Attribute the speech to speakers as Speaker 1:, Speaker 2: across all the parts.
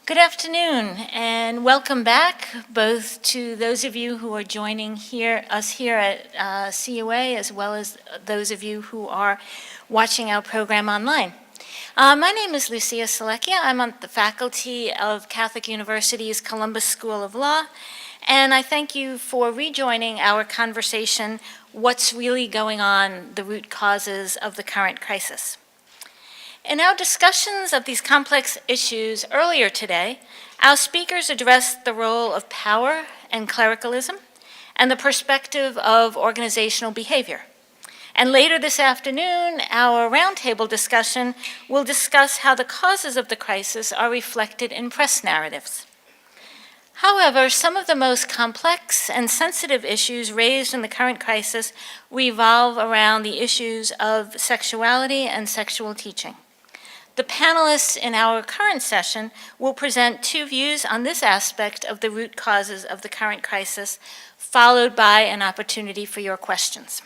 Speaker 1: Good afternoon, and welcome back, both to those of you who are joining us here at CUA, as well as those of you who are watching our program online. My name is Lucia Selecchia. I'm on the faculty of Catholic University's Columbus School of Law, and I thank you for rejoining our conversation, What's Really Going On, the Root Causes of the Current Crisis. In our discussions of these complex issues earlier today, our speakers addressed the role of power and clericalism and the perspective of organizational behavior. And later this afternoon, our roundtable discussion will discuss how the causes of the crisis are reflected in press narratives. However, some of the most complex and sensitive issues raised in the current crisis revolve around the issues of sexuality and sexual teaching. The panelists in our current session will present two views on this aspect of the root causes of the current crisis, followed by an opportunity for your questions.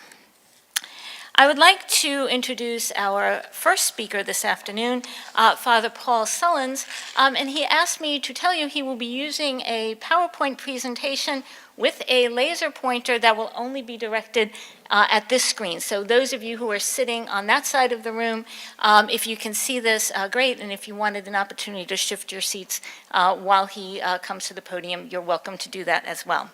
Speaker 1: I would like to introduce our first speaker this afternoon, Father Paul Sullins, and he asked me to tell you he will be using a PowerPoint presentation with a laser pointer that will only be directed at this screen. So those of you who are sitting on that side of the room, if you can see this, great, and if you wanted an opportunity to shift your seats while he comes to the podium, you're welcome to do that as well.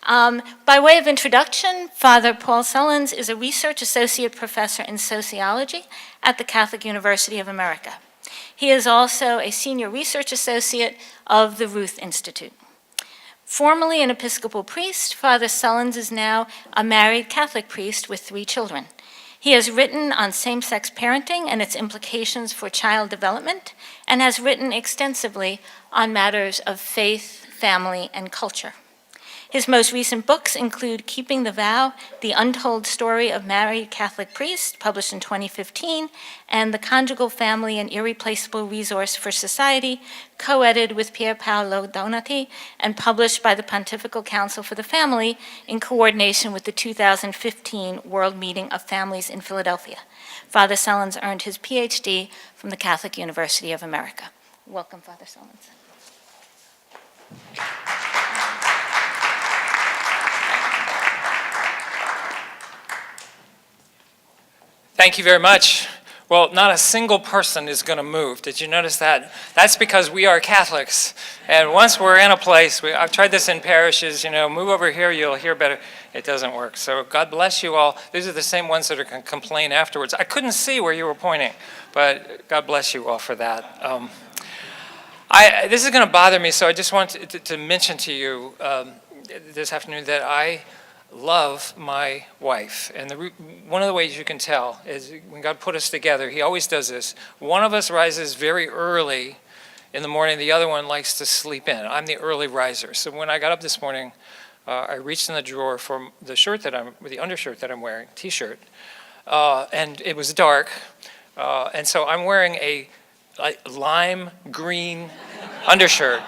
Speaker 1: By way of introduction, Father Paul Sullins is a research associate professor in sociology at the Catholic University of America. He is also a senior research associate of the Ruth Institute. Formerly an Episcopal priest, Father Sullins is now a married Catholic priest with 3 children. He has written on same-sex parenting and its implications for child development, and has written extensively on matters of faith, family, and culture. His most recent books include Keeping the Vow, The Untold Story of Married Catholic Priests, published in 2015, and The Conjugal Family, An Irreplaceable Resource for Society, co-edited with Pier Paolo Donati, and published by the Pontifical Council for the Family in coordination with the 2015 World Meeting of Families in Philadelphia. Father Sullins earned his PhD from the Catholic University of America. Welcome, Father Sullins.
Speaker 2: Thank you very much. Well, not a single person is going to move. Did you notice that? That's because we are Catholics. And once we're in a place, I've tried this in parishes, move over here, you'll hear better. It doesn't work. So God bless you all. These are the same ones that are going to complain afterwards. I couldn't see where you were pointing, but God bless you all for that. This is going to bother me, so I just want to mention to you this afternoon that I love my wife. And one of the ways you can tell is when God put us together, he always does this. One of us rises very early in the morning, the other one likes to sleep in. I'm the early riser. So when I got up this morning, I reached in the drawer for the undershirt that I'm wearing, t-shirt, and it was dark. And so I'm wearing a lime green undershirt.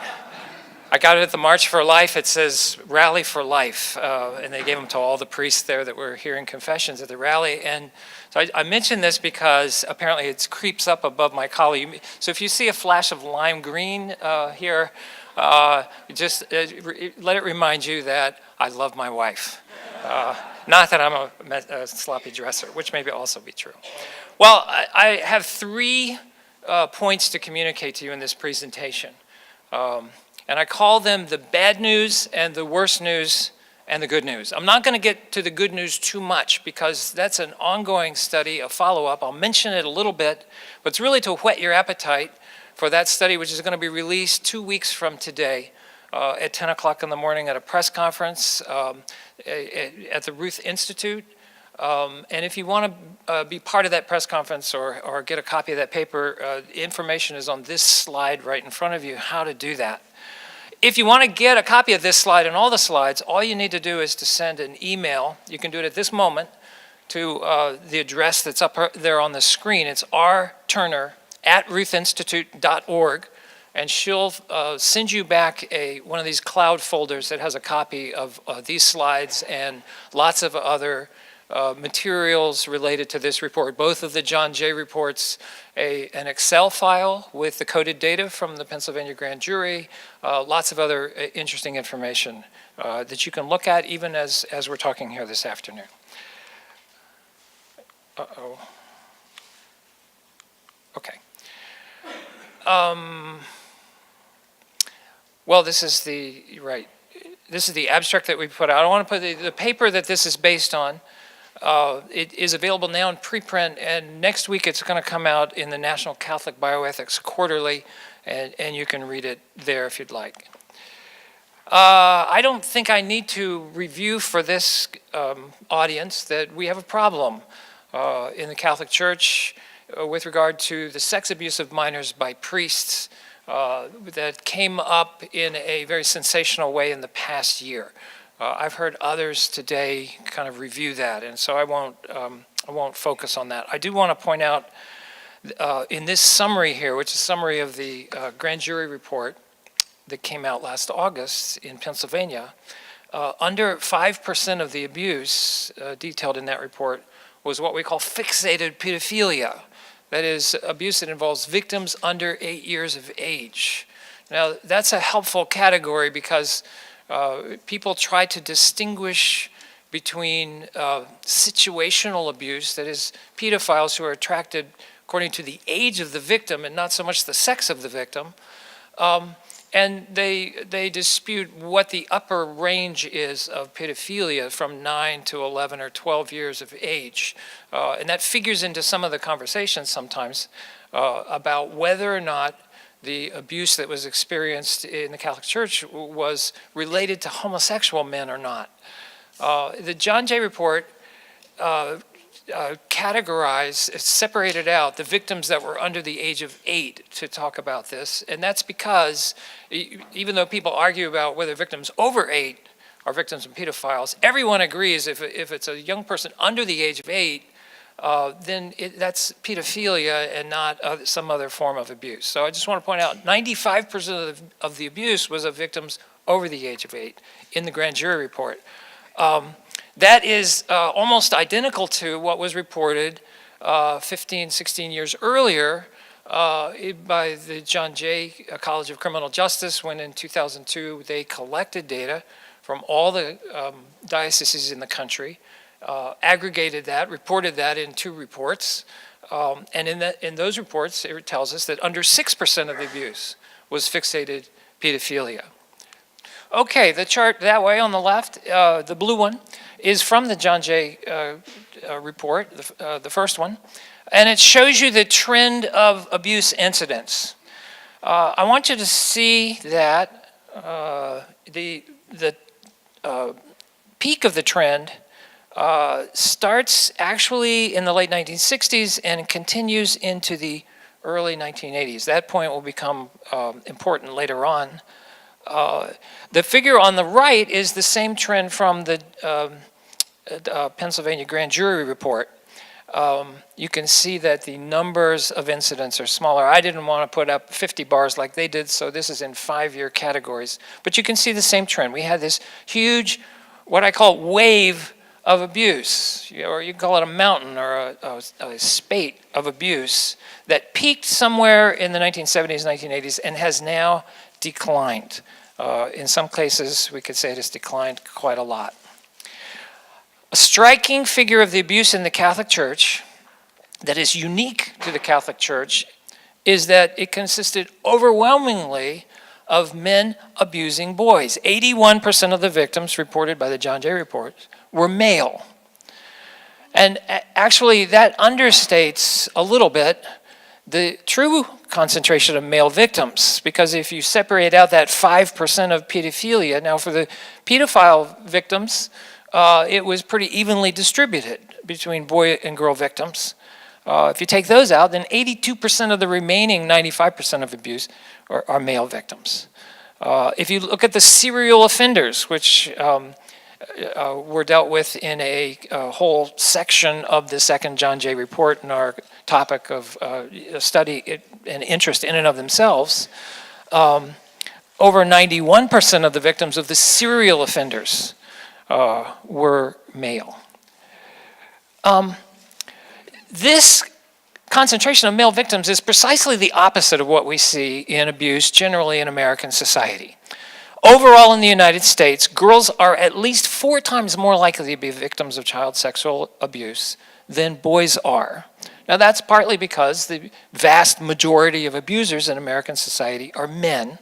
Speaker 2: I got it at the March for Life. It says Rally for Life, and they gave them to all the priests there that were hearing confessions at the rally. And so I mention this because apparently it creeps up above my collar. So if you see a flash of lime green here, just let it remind you that I love my wife. Not that I'm a sloppy dresser, which may also be true. Well, I have 3 points to communicate to you in this presentation. And I call them the bad news and the worst news and the good news. I'm not going to get to the good news too much because that's an ongoing study, a follow-up. I'll mention it a little bit, but it's really to whet your appetite for that study, which is going to be released 2 weeks from today at 10 o'clock in the morning at a press conference at the Ruth Institute. And if you want to be part of that press conference or get a copy of that paper, information is on this slide right in front of you, how to do that. If you want to get a copy of this slide and all the slides, all you need to do is to send an email. You can do it at this moment to the address that's up there on the screen. It's rturner@ruthinstitute.org, and she'll send you back one of these cloud folders that has a copy of these slides and lots of other materials related to this report. Both of the John Jay reports, an Excel file with the coded data from the Pennsylvania grand jury, lots of other interesting information that you can look at even as we're talking here this afternoon. Uh-oh. Okay. Well, this is the abstract that we put out. I want to put the paper that this is based on. It is available now in preprint, and next week it's going to come out in the National Catholic Bioethics Quarterly, and you can read it there if you'd like. I don't think I need to review for this audience that we have a problem in the Catholic Church with regard to the sex abuse of minors by priests that came up in a very sensational way in the past year. I've heard others today kind of review that, and so I won't focus on that. I do want to point out in this summary here, which is a summary of the grand jury report that came out last August in Pennsylvania, under 5% of the abuse detailed in that report was what we call fixated pedophilia. That is, abuse that involves victims under 8 years of age. Now, that's a helpful category because people try to distinguish between situational abuse, that is, pedophiles who are attracted according to the age of the victim and not so much the sex of the victim. And they dispute what the upper range is of pedophilia from 9 to 11 or 12 years of age. And that figures into some of the conversations sometimes about whether or not the abuse that was experienced in the Catholic Church was related to homosexual men or not. The John Jay report separated out the victims that were under the age of 8 to talk about this. And that's because even though people argue about whether victims over 8 are victims of pedophiles, everyone agrees if it's a young person under the age of 8, then that's pedophilia and not some other form of abuse. So I just want to point out 95% of the abuse was of victims over the age of 8 in the grand jury report. That is almost identical to what was reported 15, 16 years earlier by the John Jay College of Criminal Justice, when in 2002 they collected data from all the dioceses in the country, aggregated that, reported that in 2 reports, and in those reports it tells us that under 6% of the abuse was fixated pedophilia. Okay, the chart that way on the left, the blue one, is from the John Jay report, the first one, and it shows you the trend of abuse incidents. I want you to see that the peak of the trend starts actually in the late 1960s and continues into the early 1980s. That point will become important later on. The figure on the right is the same trend from the Pennsylvania grand jury report. You can see that the numbers of incidents are smaller. I didn't want to put up 50 bars like they did, so this is in 5-year categories. But you can see the same trend. We had this huge, what I call wave of abuse, or you can call it a mountain or a spate of abuse that peaked somewhere in the 1970s, 1980s, and has now declined. In some cases, we could say it has declined quite a lot. A striking figure of the abuse in the Catholic Church that is unique to the Catholic Church is that it consisted overwhelmingly of men abusing boys. 81% of the victims reported by the John Jay report were male. And actually, that understates a little bit the true concentration of male victims, because if you separate out that 5% of pedophilia, now for the pedophile victims, it was pretty evenly distributed between boy and girl victims. If you take those out, then 82% of the remaining 95% of abuse are male victims. If you look at the serial offenders, which were dealt with in a whole section of the second John Jay report in our topic of study and interest in and of themselves, over 91% of the victims of the serial offenders were male. This concentration of male victims is precisely the opposite of what we see in abuse generally in American society. Overall in the United States, girls are at least 4 times more likely to be victims of child sexual abuse than boys are. Now that's partly because the vast majority of abusers in American society are men.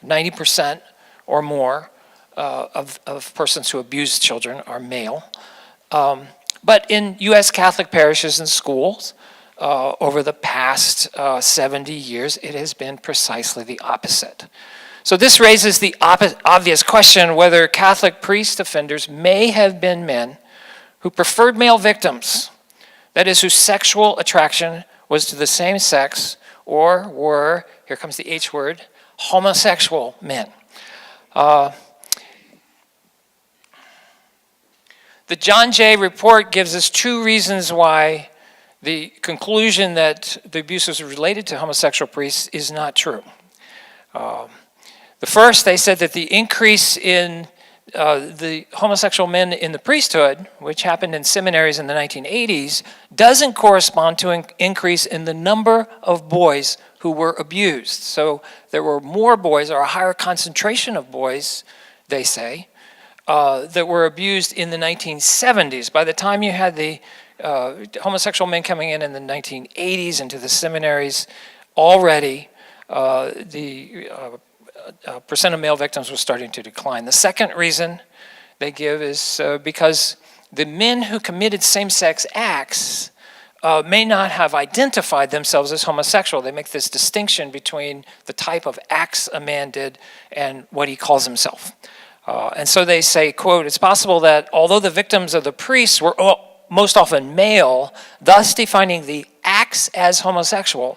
Speaker 2: 90% or more of persons who abuse children are male. But in U.S. Catholic parishes and schools, over the past 70 years, it has been precisely the opposite. So this raises the obvious question whether Catholic priest offenders may have been men who preferred male victims, that is, whose sexual attraction was to the same sex, or were, here comes the H word, homosexual men. The John Jay report gives us 2 reasons why the conclusion that the abuse was related to homosexual priests is not true. The first, they said that the increase in the homosexual men in the priesthood, which happened in seminaries in the 1980s, doesn't correspond to an increase in the number of boys who were abused. So there were more boys, or a higher concentration of boys, they say, that were abused in the 1970s. By the time you had the homosexual men coming in the 1980s into the seminaries, already the percent of male victims was starting to decline. The second reason they give is because the men who committed same-sex acts may not have identified themselves as homosexual. They make this distinction between the type of acts a man did and what he calls himself. And so they say, quote, "It's possible that although the victims of the priests were most often male, thus defining the acts as homosexual,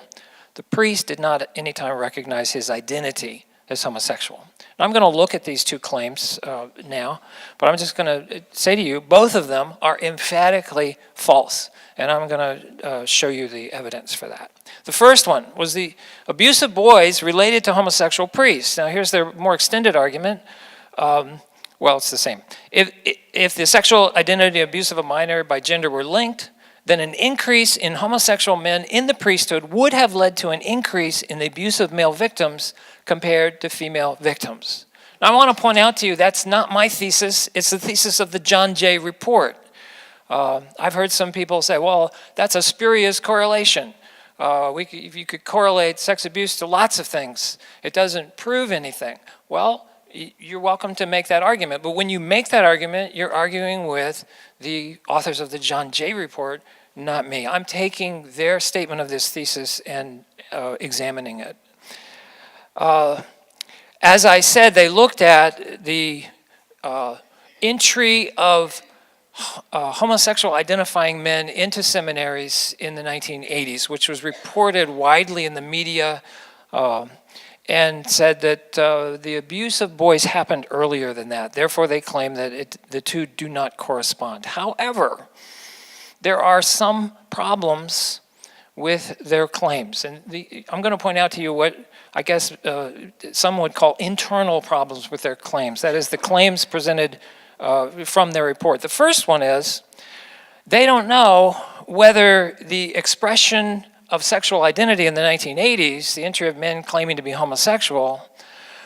Speaker 2: the priest did not at any time recognize his identity as homosexual." Now, I'm going to look at these 2 claims now, but I'm just going to say to you, both of them are emphatically false, and I'm going to show you the evidence for that. The first one was the abuse of boys related to homosexual priests. Now, here's their more extended argument. Well, it's the same. If the sexual identity abuse of a minor by gender were linked, then an increase in homosexual men in the priesthood would have led to an increase in the abuse of male victims compared to female victims. Now, I want to point out to you that's not my thesis. It's the thesis of the John Jay report. I've heard some people say, well, that's a spurious correlation. You could correlate sex abuse to lots of things. It doesn't prove anything. Well, you're welcome to make that argument, but when you make that argument, you're arguing with the authors of the John Jay report, not me. I'm taking their statement of this thesis and examining it. As I said, they looked at the entry of homosexual identifying men into seminaries in the 1980s, which was reported widely in the media, and said that the abuse of boys happened earlier than that. Therefore, they claim that the 2 do not correspond. However, there are some problems with their claims. And I'm going to point out to you what I guess some would call internal problems with their claims. That is, the claims presented from their report. The first one is they don't know whether the expression of sexual identity in the 1980s, the entry of men claiming to be homosexual,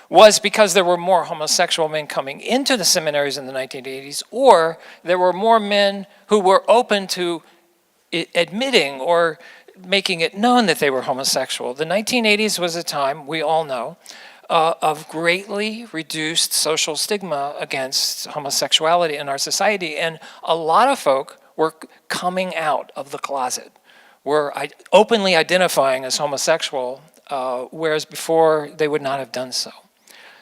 Speaker 2: was because there were more homosexual men coming into the seminaries in the 1980s, or there were more men who were open to admitting or making it known that they were homosexual. The 1980s was a time, we all know, of greatly reduced social stigma against homosexuality in our society, and a lot of folk were coming out of the closet, were openly identifying as homosexual, whereas before they would not have done so.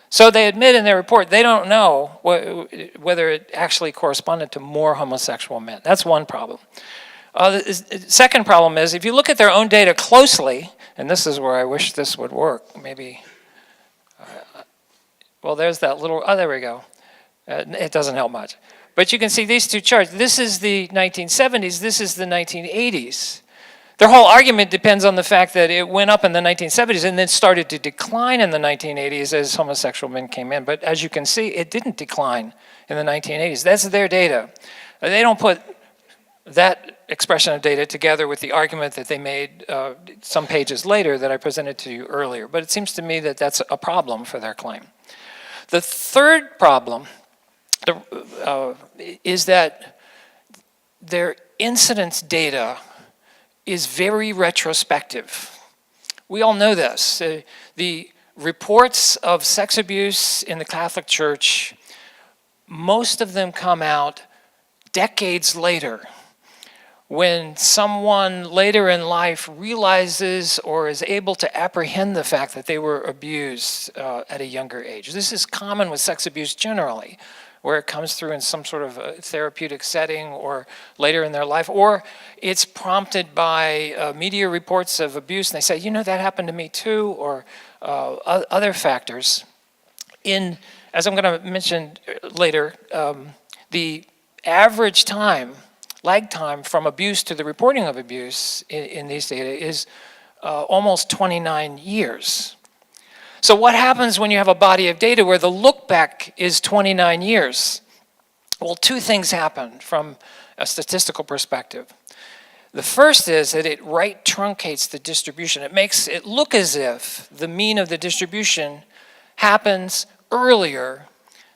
Speaker 2: So they admit in their report they don't know whether it actually corresponded to more homosexual men. That's one problem. The second problem is if you look at their own data closely, and this is where I wish this would work, maybe, well, there's that little, oh, there we go. It doesn't help much. But you can see these 2 charts. This is the 1970s, this is the 1980s. Their whole argument depends on the fact that it went up in the 1970s and then started to decline in the 1980s as homosexual men came in. But as you can see, it didn't decline in the 1980s. That's their data. They don't put that expression of data together with the argument that they made some pages later that I presented to you earlier. But it seems to me that that's a problem for their claim. The third problem is that their incidence data is very retrospective. We all know this. The reports of sex abuse in the Catholic Church, most of them come out decades later, when someone later in life realizes or is able to apprehend the fact that they were abused at a younger age. This is common with sex abuse generally, where it comes through in some sort of a therapeutic setting or later in their life, or it's prompted by media reports of abuse, and they say, you know, that happened to me too, or other factors. As I'm going to mention later, the average lag time from abuse to the reporting of abuse in these data is almost 29 years. So what happens when you have a body of data where the look back is 29 years? Well, two things happen from a statistical perspective. The first is that it right truncates the distribution. It makes it look as if the mean of the distribution happens earlier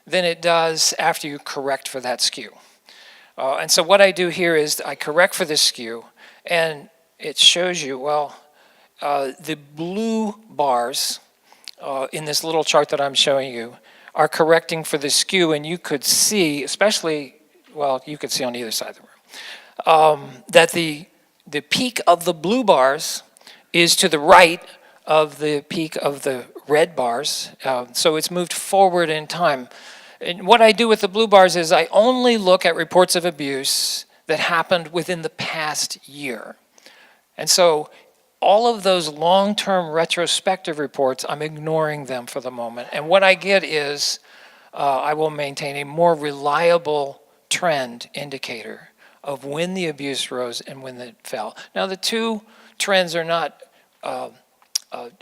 Speaker 2: than it does after you correct for that skew. And so what I do here is I correct for this skew, and it shows you, well, the blue bars in this little chart that I'm showing you are correcting for the skew, and you could see, especially, well, you could see on either side of the room, that the peak of the blue bars is to the right of the peak of the red bars, so it's moved forward in time. And what I do with the blue bars is I only look at reports of abuse that happened within the past year. And so all of those long-term retrospective reports, I'm ignoring them for the moment. And what I get is I will maintain a more reliable trend indicator of when the abuse rose and when it fell. Now, the two trends are not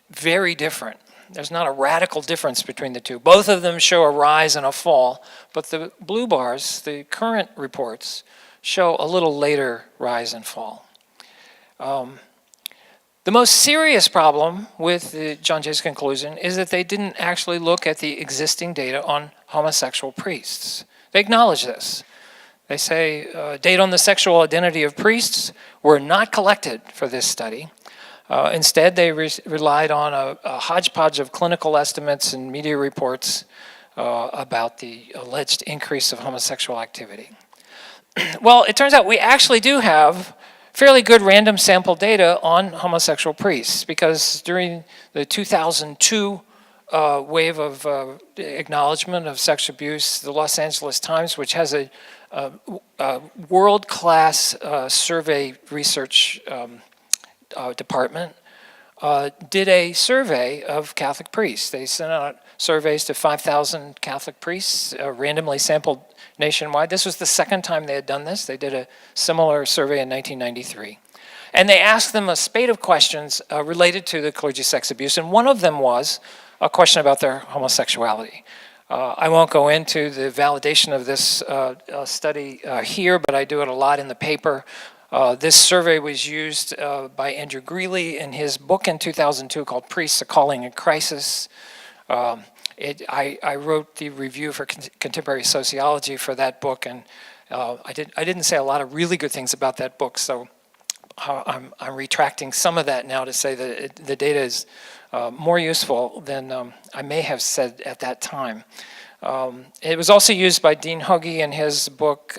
Speaker 2: very different. There's not a radical difference between the two. Both of them show a rise and a fall, but the blue bars, the current reports, show a little later rise and fall. The most serious problem with John Jay's conclusion is that they didn't actually look at the existing data on homosexual priests. They acknowledge this. They say data on the sexual identity of priests were not collected for this study. Instead, they relied on a hodgepodge of clinical estimates and media reports about the alleged increase of homosexual activity. Well, it turns out we actually do have fairly good random sample data on homosexual priests, because during the 2002 wave of acknowledgement of sexual abuse, the Los Angeles Times, which has a world-class survey research department, did a survey of Catholic priests. They sent out surveys to 5,000 Catholic priests, randomly sampled nationwide. This was the second time they had done this. They did a similar survey in 1993. And they asked them a spate of questions related to the clergy sex abuse, and one of them was a question about their homosexuality. I won't go into the validation of this study here, but I do it a lot in the paper. This survey was used by Andrew Greeley in his book in 2002 called Priests, A Calling in Crisis. I wrote the review for Contemporary Sociology for that book, and I didn't say a lot of really good things about that book, so I'm retracting some of that now to say that the data is more useful than I may have said at that time. It was also used by Dean Hogey in his book,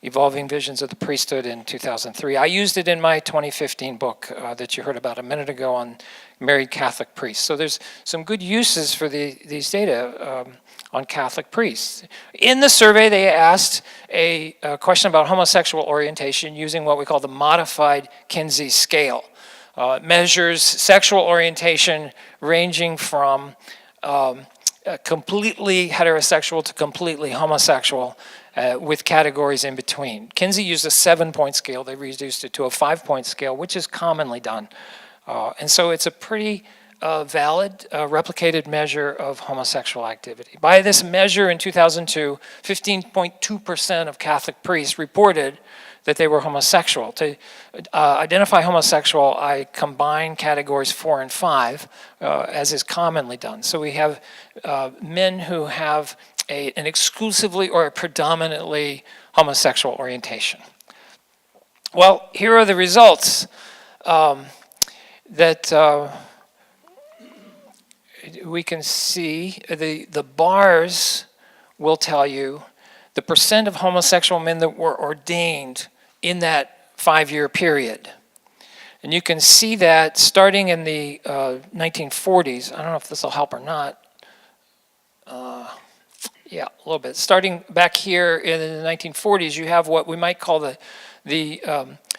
Speaker 2: Evolving Visions of the Priesthood in 2003. I used it in my 2015 book that you heard about a minute ago on married Catholic priests. So there's some good uses for these data on Catholic priests. In the survey, they asked a question about homosexual orientation using what we call the modified Kinsey scale. It measures sexual orientation ranging from completely heterosexual to completely homosexual, with categories in between. Kinsey used a 7-point scale. They reduced it to a 5-point scale, which is commonly done. And so it's a pretty valid, replicated measure of homosexual activity. By this measure in 2002, 15.2% of Catholic priests reported that they were homosexual. To identify homosexual, I combine categories 4 and 5, as is commonly done. So we have men who have an exclusively or a predominantly homosexual orientation. Well, here are the results that we can see. The bars will tell you the percent of homosexual men that were ordained in that 5-year period. And you can see that starting in the 1940s. I don't know if this will help or not. Yeah, a little bit. Starting back here in the 1940s, you have what we might call the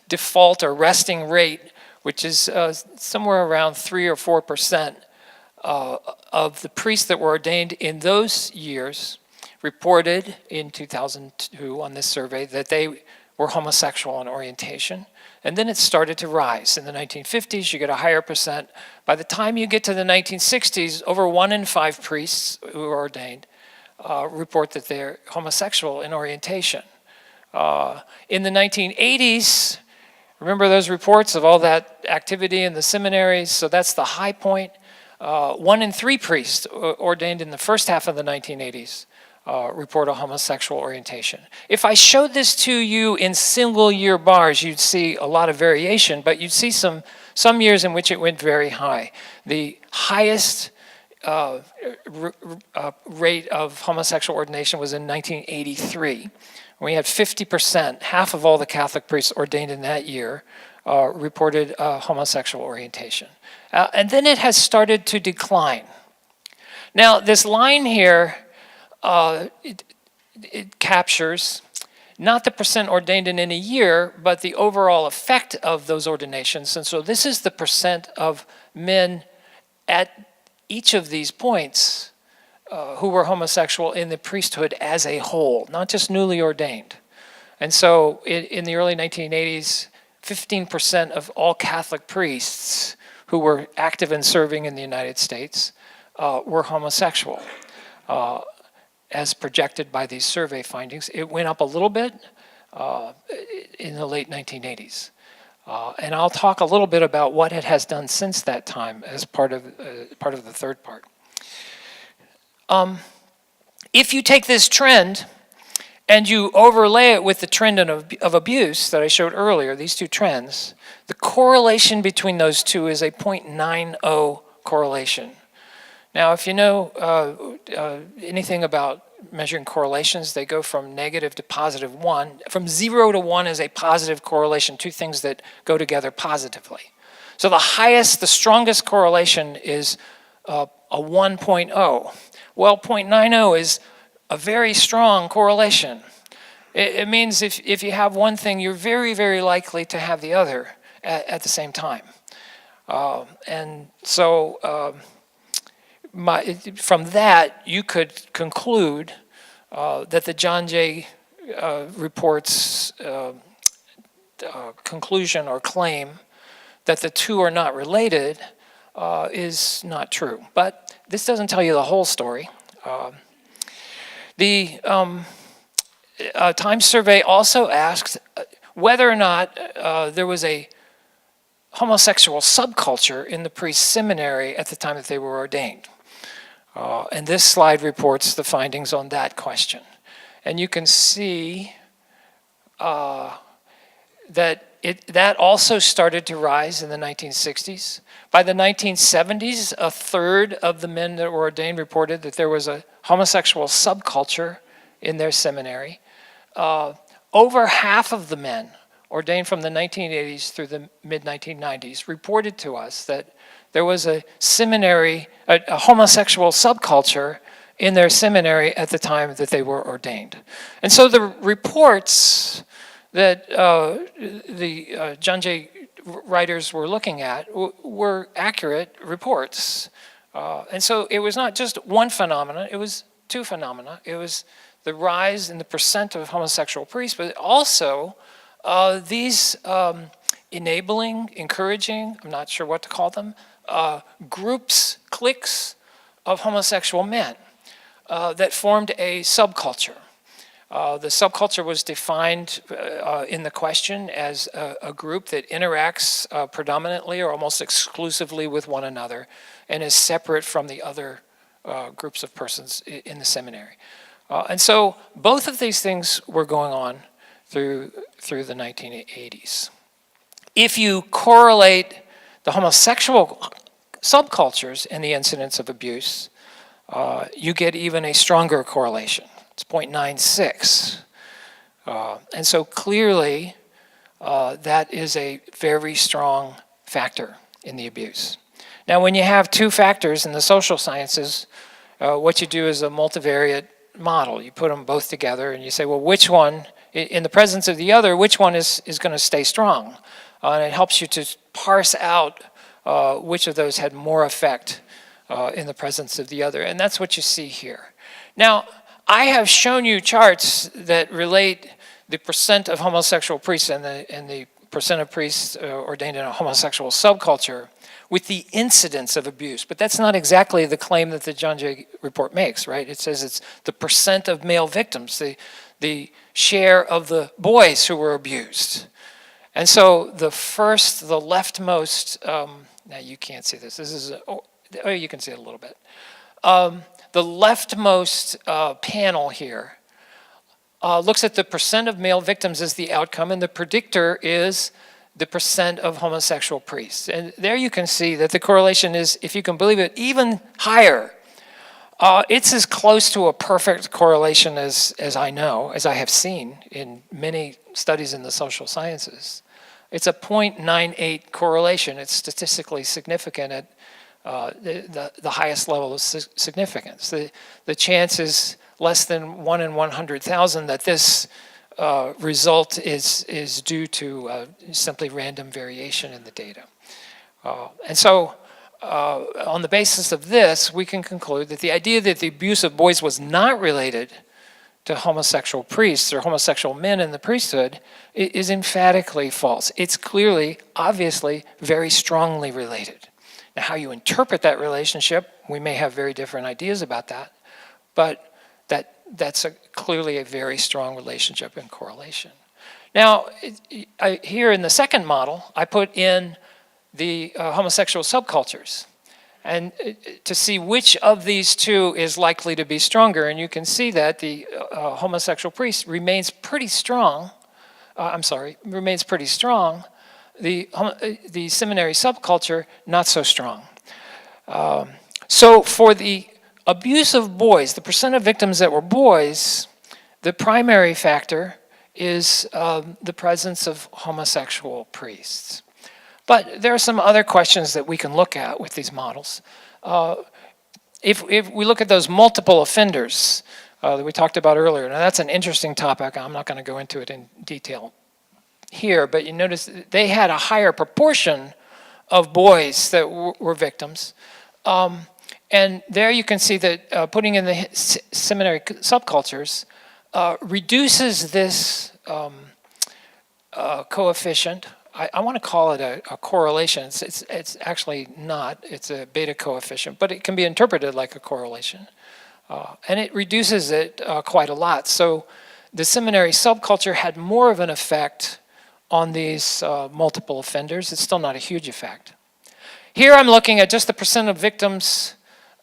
Speaker 2: default or resting rate, which is somewhere around 3 or 4% of the priests that were ordained in those years reported in 2002 on this survey that they were homosexual in orientation. And then it started to rise. In the 1950s, you get a higher percent. By the time you get to the 1960s, over 1 in 5 priests who are ordained report that they're homosexual in orientation. In the 1980s, remember those reports of all that activity in the seminaries? So that's the high point. 1 in 3 priests ordained in the first half of the 1980s report a homosexual orientation. If I showed this to you in single year bars, you'd see a lot of variation, but you'd see some years in which it went very high. The highest rate of homosexual ordination was in 1983. We had 50%, half of all the Catholic priests ordained in that year reported homosexual orientation. And then it has started to decline. Now, this line here, it captures not the percent ordained in any year, but the overall effect of those ordinations. And so this is the percent of men at each of these points who were homosexual in the priesthood as a whole, not just newly ordained. And so in the early 1980s, 15% of all Catholic priests who were active and serving in the United States were homosexual, as projected by these survey findings. It went up a little bit in the late 1980s. And I'll talk a little bit about what it has done since that time as part of the third part. If you take this trend and you overlay it with the trend of abuse that I showed earlier, these two trends, the correlation between those two is a 0.90 correlation. Now, if you know anything about measuring correlations, they go from negative to positive 1. From 0 to 1 is a positive correlation, two things that go together positively. So the highest, the strongest correlation is a 1.0. Well, 0.90 is a very strong correlation. It means if you have one thing, you're very, very likely to have the other at the same time. And so from that, you could conclude that the John Jay report's conclusion or claim that the two are not related is not true. But this doesn't tell you the whole story. The Times survey also asked whether or not there was a homosexual subculture in the priest seminary at the time that they were ordained. And this slide reports the findings on that question. And you can see that also started to rise in the 1960s. By the 1970s, a third of the men that were ordained reported that there was a homosexual subculture in their seminary. Over half of the men ordained from the 1980s through the mid-1990s reported to us that there was a seminary, a homosexual subculture in their seminary at the time that they were ordained. And so the reports that the John Jay writers were looking at were accurate reports. And so it was not just one phenomenon, it was two phenomena. It was the rise in the percent of homosexual priests, but also these enabling, encouraging, I'm not sure what to call them, groups, cliques of homosexual men that formed a subculture. The subculture was defined in the question as a group that interacts predominantly or almost exclusively with one another and is separate from the other groups of persons in the seminary. And so both of these things were going on through the 1980s. If you correlate the homosexual subcultures and the incidence of abuse, you get even a stronger correlation. It's 0.96. And so clearly, that is a very strong factor in the abuse. Now, when you have two factors in the social sciences, what you do is a multivariate model. You put them both together and you say, well, which one, in the presence of the other, which one is going to stay strong? And it helps you to parse out which of those had more effect in the presence of the other. And that's what you see here. Now, I have shown you charts that relate the percent of homosexual priests and the percent of priests ordained in a homosexual subculture with the incidence of abuse. But that's not exactly the claim that the John Jay report makes, right? It says it's the percent of male victims, the share of the boys who were abused. And so the leftmost, now you can't see this. This is, you can see it a little bit. The leftmost panel here looks at the percent of male victims as the outcome, and the predictor is the percent of homosexual priests. And there you can see that the correlation is, if you can believe it, even higher. It's as close to a perfect correlation as I know, as I have seen in many studies in the social sciences. It's a 0.98 correlation. It's statistically significant at the highest level of significance. The chance is less than 1 in 100,000 that this result is due to simply random variation in the data. And so on the basis of this, we can conclude that the idea that the abuse of boys was not related to homosexual priests or homosexual men in the priesthood is emphatically false. It's clearly, obviously, very strongly related. Now, how you interpret that relationship, we may have very different ideas about that, but that's clearly a very strong relationship and correlation. Now, here in the second model, I put in the homosexual subcultures and to see which of these two is likely to be stronger. And you can see that the homosexual priest remains pretty strong. Remains pretty strong. The seminary subculture, not so strong. So for the abuse of boys, the percent of victims that were boys, the primary factor is the presence of homosexual priests. But there are some other questions that we can look at with these models. If we look at those multiple offenders that we talked about earlier, now that's an interesting topic. I'm not going to go into it in detail here, but you notice they had a higher proportion of boys that were victims. And there you can see that putting in the seminary subcultures reduces this coefficient. I want to call it a correlation. It's actually not. It's a beta coefficient, but it can be interpreted like a correlation. And it reduces it quite a lot. So the seminary subculture had more of an effect on these multiple offenders. It's still not a huge effect. Here I'm looking at just the percent of victims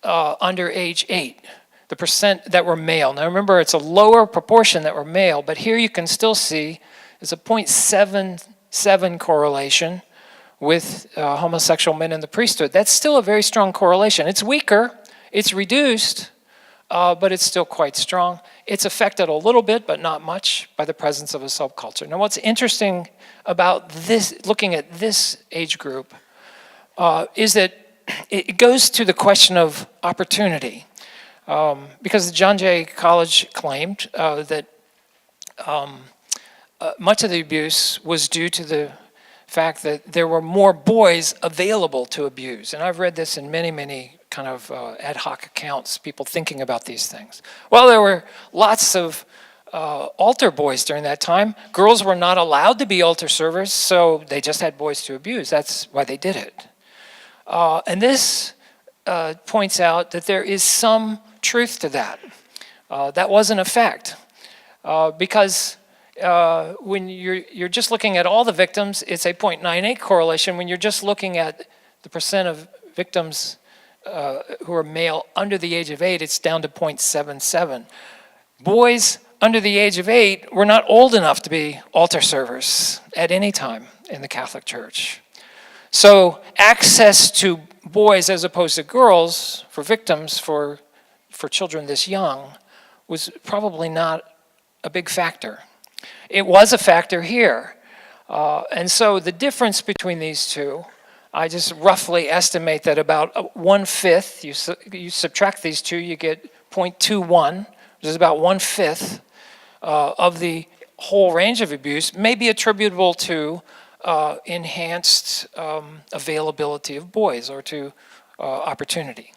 Speaker 2: under age 8, the percent that were male. Now remember, it's a lower proportion that were male, but here you can still see it's a 0.77 correlation with homosexual men in the priesthood. That's still a very strong correlation. It's weaker, it's reduced, but it's still quite strong. It's affected a little bit, but not much, by the presence of a subculture. Now what's interesting about this, looking at this age group, is that it goes to the question of opportunity. Because the John Jay College claimed that much of the abuse was due to the fact that there were more boys available to abuse. And I've read this in many, many kind of ad hoc accounts, people thinking about these things. Well, there were lots of altar boys during that time. Girls were not allowed to be altar servers, so they just had boys to abuse. That's why they did it. And this points out that there is some truth to that. That was an effect. Because when you're just looking at all the victims, it's a 0.98 correlation. When you're just looking at the percent of victims who are male under the age of 8, it's down to 0.77. Boys under the age of 8 were not old enough to be altar servers at any time in the Catholic Church. So access to boys as opposed to girls for victims for children this young was probably not a big factor. It was a factor here. And so the difference between these two, I just roughly estimate that about 1/5, you subtract these two, you get 0.21, which is about 1/5 of the whole range of abuse, may be attributable to enhanced availability of boys or to opportunity.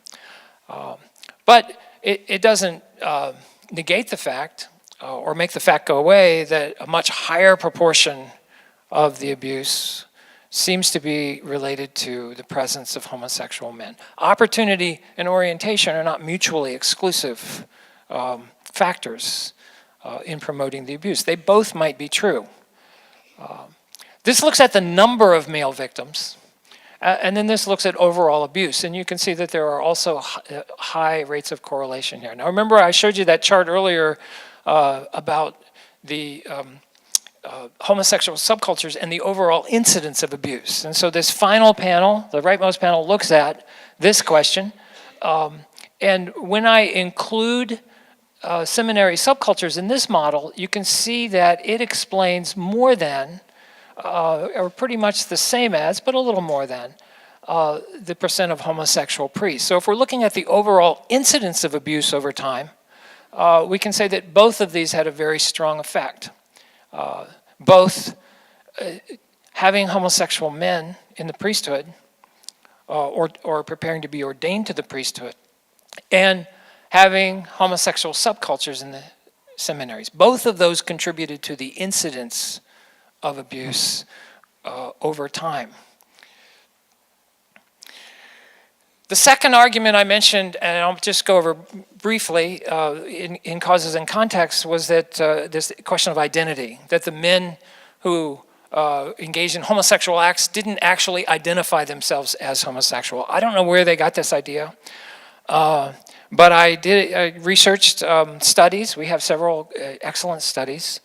Speaker 2: But it doesn't negate the fact or make the fact go away that a much higher proportion of the abuse seems to be related to the presence of homosexual men. Opportunity and orientation are not mutually exclusive factors in promoting the abuse. They both might be true. This looks at the number of male victims, and then this looks at overall abuse, and you can see that there are also high rates of correlation here. Now remember I showed you that chart earlier about the homosexual subcultures and the overall incidence of abuse. And so this final panel, the rightmost panel, looks at this question. And when I include seminary subcultures in this model, you can see that it explains more than, or pretty much the same as, but a little more than, the percent of homosexual priests. So if we're looking at the overall incidence of abuse over time, we can say that both of these had a very strong effect. Both having homosexual men in the priesthood or preparing to be ordained to the priesthood, and having homosexual subcultures in the seminaries. Both of those contributed to the incidence of abuse over time. The second argument I mentioned, and I'll just go over briefly in causes and context, was that this question of identity, that the men who engaged in homosexual acts didn't actually identify themselves as homosexual. I don't know where they got this idea, but I researched studies. We have several excellent studies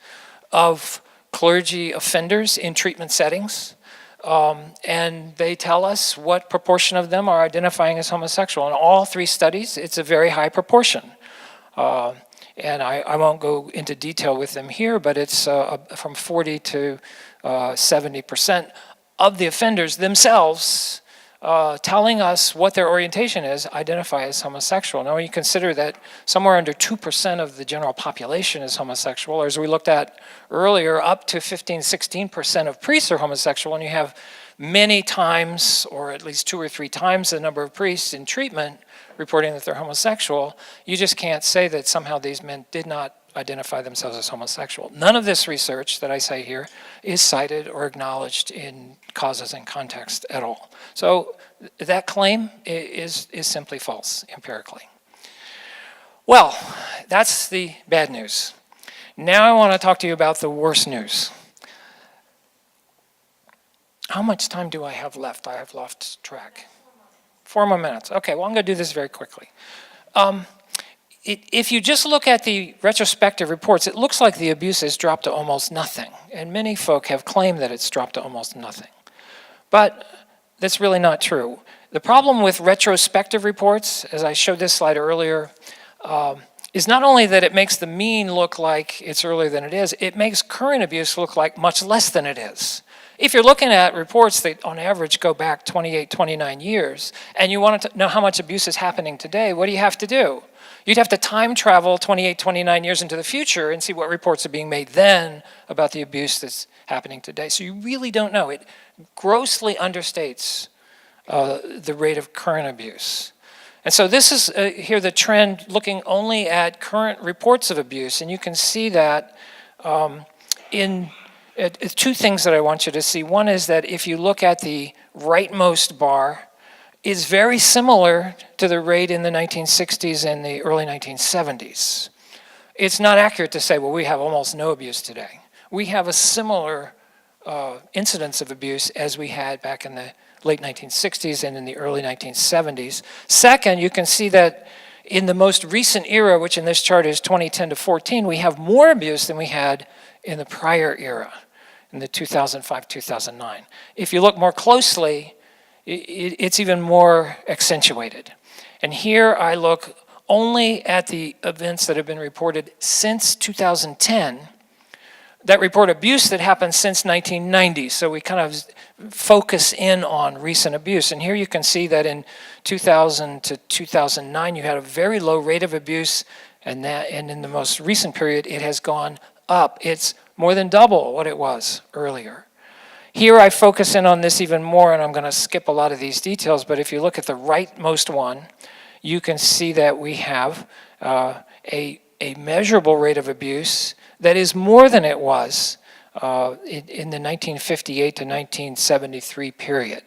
Speaker 2: of clergy offenders in treatment settings. And they tell us what proportion of them are identifying as homosexual. In all three studies, it's a very high proportion. And I won't go into detail with them here, but it's from 40 to 70% of the offenders themselves telling us what their orientation is, identify as homosexual. Now, when you consider that somewhere under 2% of the general population is homosexual, or as we looked at earlier, up to 15, 16% of priests are homosexual, and you have many times, or at least 2 or 3 times the number of priests in treatment reporting that they're homosexual, you just can't say that somehow these men did not identify themselves as homosexual. None of this research that I say here is cited or acknowledged in causes and context at all. So that claim is simply false empirically. Well, that's the bad news. Now I want to talk to you about the worst news. How much time do I have left? I have lost track. 4 more minutes. Okay, well, I'm going to do this very quickly. If you just look at the retrospective reports, it looks like the abuse has dropped to almost nothing. And many folk have claimed that it's dropped to almost nothing. But that's really not true. The problem with retrospective reports, as I showed this slide earlier, is not only that it makes the mean look like it's earlier than it is, it makes current abuse look like much less than it is. If you're looking at reports that on average go back 28, 29 years, and you want to know how much abuse is happening today, what do you have to do? You'd have to time travel 28, 29 years into the future and see what reports are being made then about the abuse that's happening today. So you really don't know. It grossly understates the rate of current abuse. And so this is here the trend looking only at current reports of abuse. And you can see that in 2 things that I want you to see. One is that if you look at the rightmost bar is very similar to the rate in the 1960s and the early 1970s. It's not accurate to say, well, we have almost no abuse today. We have a similar incidence of abuse as we had back in the late 1960s and in the early 1970s. Second, you can see that in the most recent era, which in this chart is 2010 to 14, we have more abuse than we had in the prior era, in the 2005-2009. If you look more closely, it's even more accentuated. And here I look only at the events that have been reported since 2010 that report abuse that happened since 1990. So we kind of focus in on recent abuse. And here you can see that in 2000 to 2009, you had a very low rate of abuse, and in the most recent period, it has gone up. It's more than double what it was earlier. Here I focus in on this even more, and I'm going to skip a lot of these details, but if you look at the rightmost one, you can see that we have a measurable rate of abuse that is more than it was in the 1958 to 1973 period.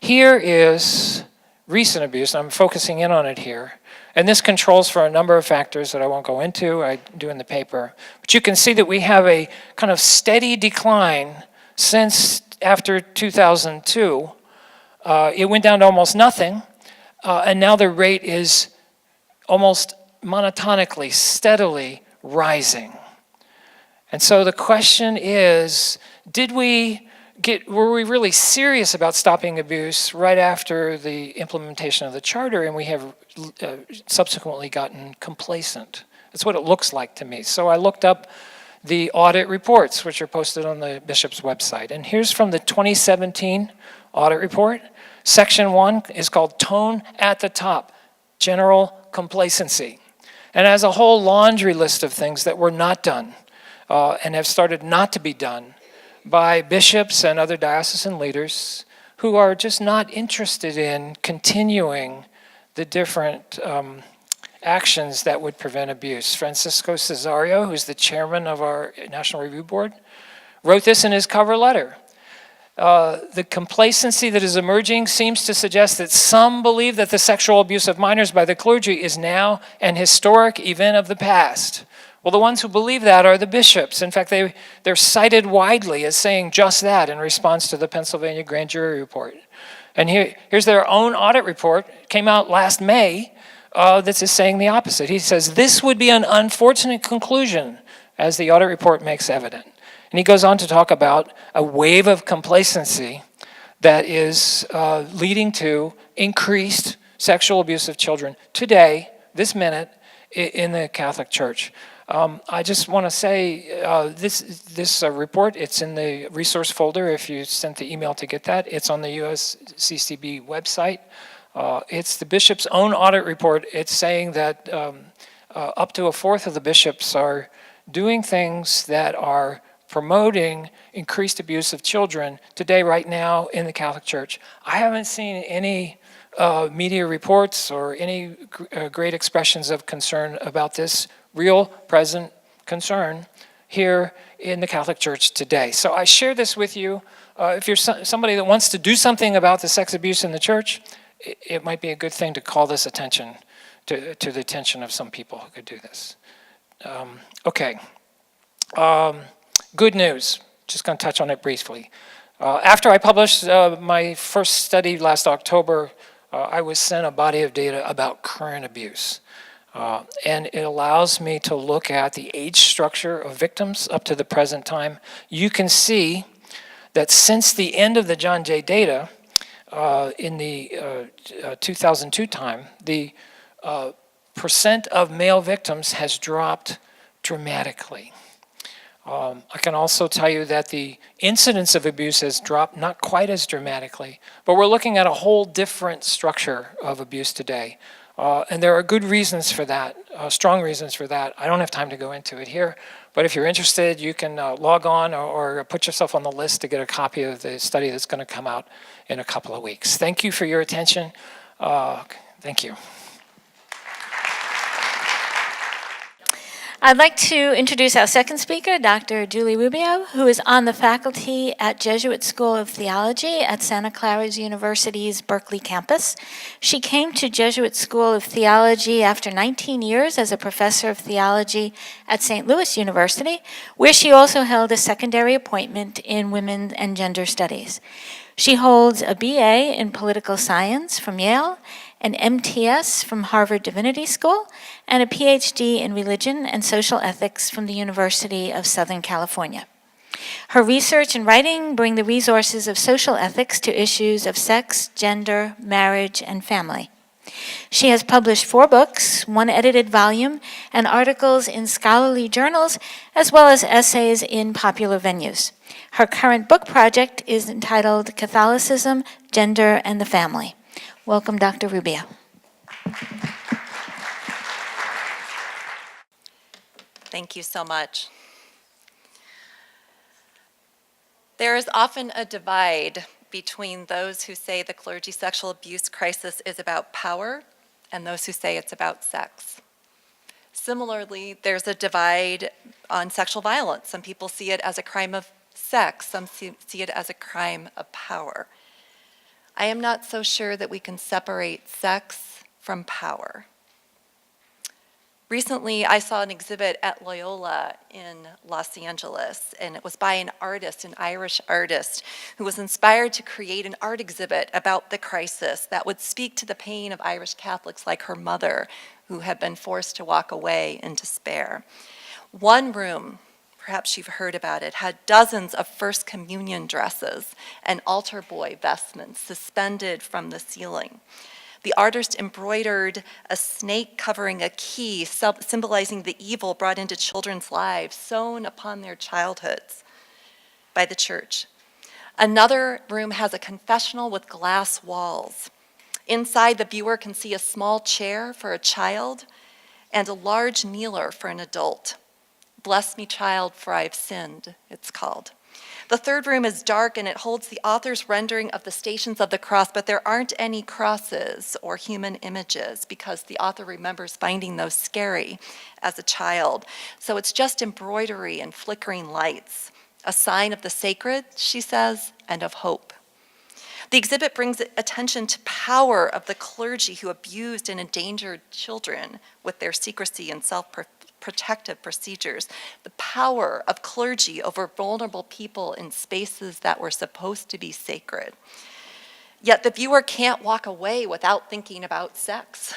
Speaker 2: Here is recent abuse, and I'm focusing in on it here. And this controls for a number of factors that I won't go into, I do in the paper. But you can see that we have a kind of steady decline since after 2002. It went down to almost nothing, and now the rate is almost monotonically, steadily rising. And so the question is, were we really serious about stopping abuse right after the implementation of the charter, and we have subsequently gotten complacent? That's what it looks like to me. So I looked up the audit reports, which are posted on the bishop's website. And here's from the 2017 audit report. Section 1 is called Tone at the Top, General Complacency. And has a whole laundry list of things that were not done and have started not to be done by bishops and other diocesan leaders who are just not interested in continuing the different actions that would prevent abuse. Francisco Cesario, who's the chairman of our National Review Board, wrote this in his cover letter. The complacency that is emerging seems to suggest that some believe that the sexual abuse of minors by the clergy is now an historic event of the past. Well, the ones who believe that are the bishops. In fact, they're cited widely as saying just that in response to the Pennsylvania grand jury report. And here's their own audit report. It came out last May that is saying the opposite. He says, this would be an unfortunate conclusion, as the audit report makes evident. And he goes on to talk about a wave of complacency that is leading to increased sexual abuse of children today, this minute, in the Catholic Church. I just want to say this report, it's in the resource folder if you sent the email to get that. It's on the USCCB website. It's the bishop's own audit report. It's saying that up to a fourth of the bishops are doing things that are promoting increased abuse of children today, right now, in the Catholic Church. I haven't seen any media reports or any great expressions of concern about this real present concern here in the Catholic Church today. So I share this with you. If you're somebody that wants to do something about the sex abuse in the church, it might be a good thing to call this attention to the attention of some people who could do this. Okay. Good news. Just going to touch on it briefly. After I published my first study last October, I was sent a body of data about current abuse. And it allows me to look at the age structure of victims up to the present time. You can see that since the end of the John Jay data, in the 2002 time, the percent of male victims has dropped dramatically. I can also tell you that the incidence of abuse has dropped not quite as dramatically, but we're looking at a whole different structure of abuse today. And there are good reasons for that, strong reasons for that. I don't have time to go into it here, but if you're interested, you can log on or put yourself on the list to get a copy of the study that's going to come out in a couple of weeks. Thank you for your attention. Thank you.
Speaker 1: I'd like to introduce our second speaker, Dr. Julie Rubio, who is on the faculty at Jesuit School of Theology at Santa Clara University's Berkeley campus. She came to Jesuit School of Theology after 19 years as a professor of theology at St. Louis University, where she also held a secondary appointment in women and gender studies. She holds a BA in political science from Yale, an MTS from Harvard Divinity School, and a PhD in religion and social ethics from the University of Southern California. Her research and writing bring the resources of social ethics to issues of sex, gender, marriage, and family. She has published 4 books, 1 edited volume, and articles in scholarly journals, as well as essays in popular venues. Her current book project is entitled Catholicism, Gender, and the Family. Welcome, Dr. Rubio.
Speaker 3: Thank you so much. There is often a divide between those who say the clergy sexual abuse crisis is about power and those who say it's about sex. Similarly, there's a divide on sexual violence. Some people see it as a crime of sex, some see it as a crime of power. I am not so sure that we can separate sex from power. Recently, I saw an exhibit at Loyola in Los Angeles, and it was by an artist, an Irish artist, who was inspired to create an art exhibit about the crisis that would speak to the pain of Irish Catholics like her mother, who had been forced to walk away in despair. One room, perhaps you've heard about it, had dozens of First Communion dresses and altar boy vestments suspended from the ceiling. The artist embroidered a snake covering a key, symbolizing the evil brought into children's lives, sewn upon their childhoods by the church. Another room has a confessional with glass walls. Inside, the viewer can see a small chair for a child and a large kneeler for an adult. Bless me, child, for I have sinned, it's called. The third room is dark and it holds the author's rendering of the Stations of the Cross, but there aren't any crosses or human images because the author remembers finding those scary as a child. So it's just embroidery and flickering lights, a sign of the sacred, she says, and of hope. The exhibit brings attention to power of the clergy who abused and endangered children with their secrecy and self-protective procedures, the power of clergy over vulnerable people in spaces that were supposed to be sacred. Yet the viewer can't walk away without thinking about sex.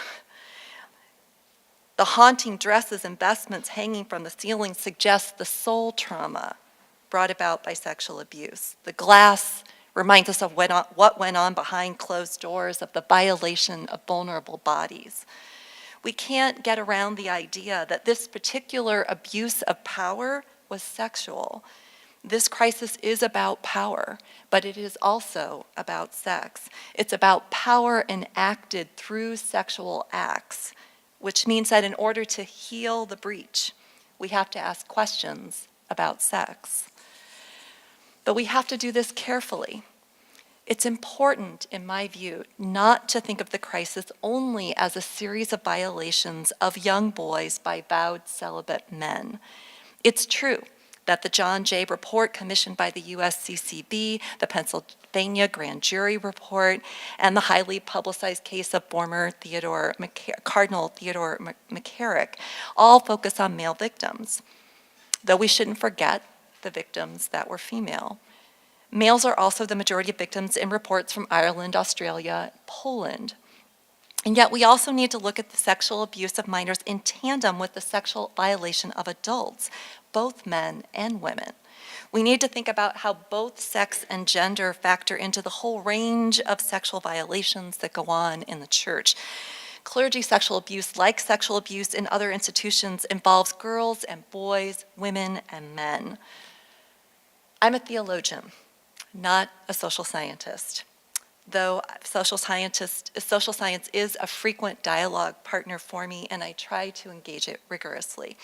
Speaker 3: The haunting dresses and vestments hanging from the ceiling suggest the soul trauma brought about by sexual abuse. The glass reminds us of what went on behind closed doors, of the violation of vulnerable bodies. We can't get around the idea that this particular abuse of power was sexual. This crisis is about power, but it is also about sex. It's about power enacted through sexual acts, which means that in order to heal the breach, we have to ask questions about sex. But we have to do this carefully. It's important, in my view, not to think of the crisis only as a series of violations of young boys by vowed celibate men. It's true that the John Jay report commissioned by the USCCB, the Pennsylvania grand jury report, and the highly publicized case of former Cardinal Theodore McCarrick all focus on male victims, though we shouldn't forget the victims that were female. Males are also the majority of victims in reports from Ireland, Australia, Poland. And yet we also need to look at the sexual abuse of minors in tandem with the sexual violation of adults, both men and women. We need to think about how both sex and gender factor into the whole range of sexual violations that go on in the church. Clergy sexual abuse, like sexual abuse in other institutions, involves girls and boys, women and men. I'm a theologian, not a social scientist, though social science is a frequent dialogue partner for me, and I try to engage it rigorously.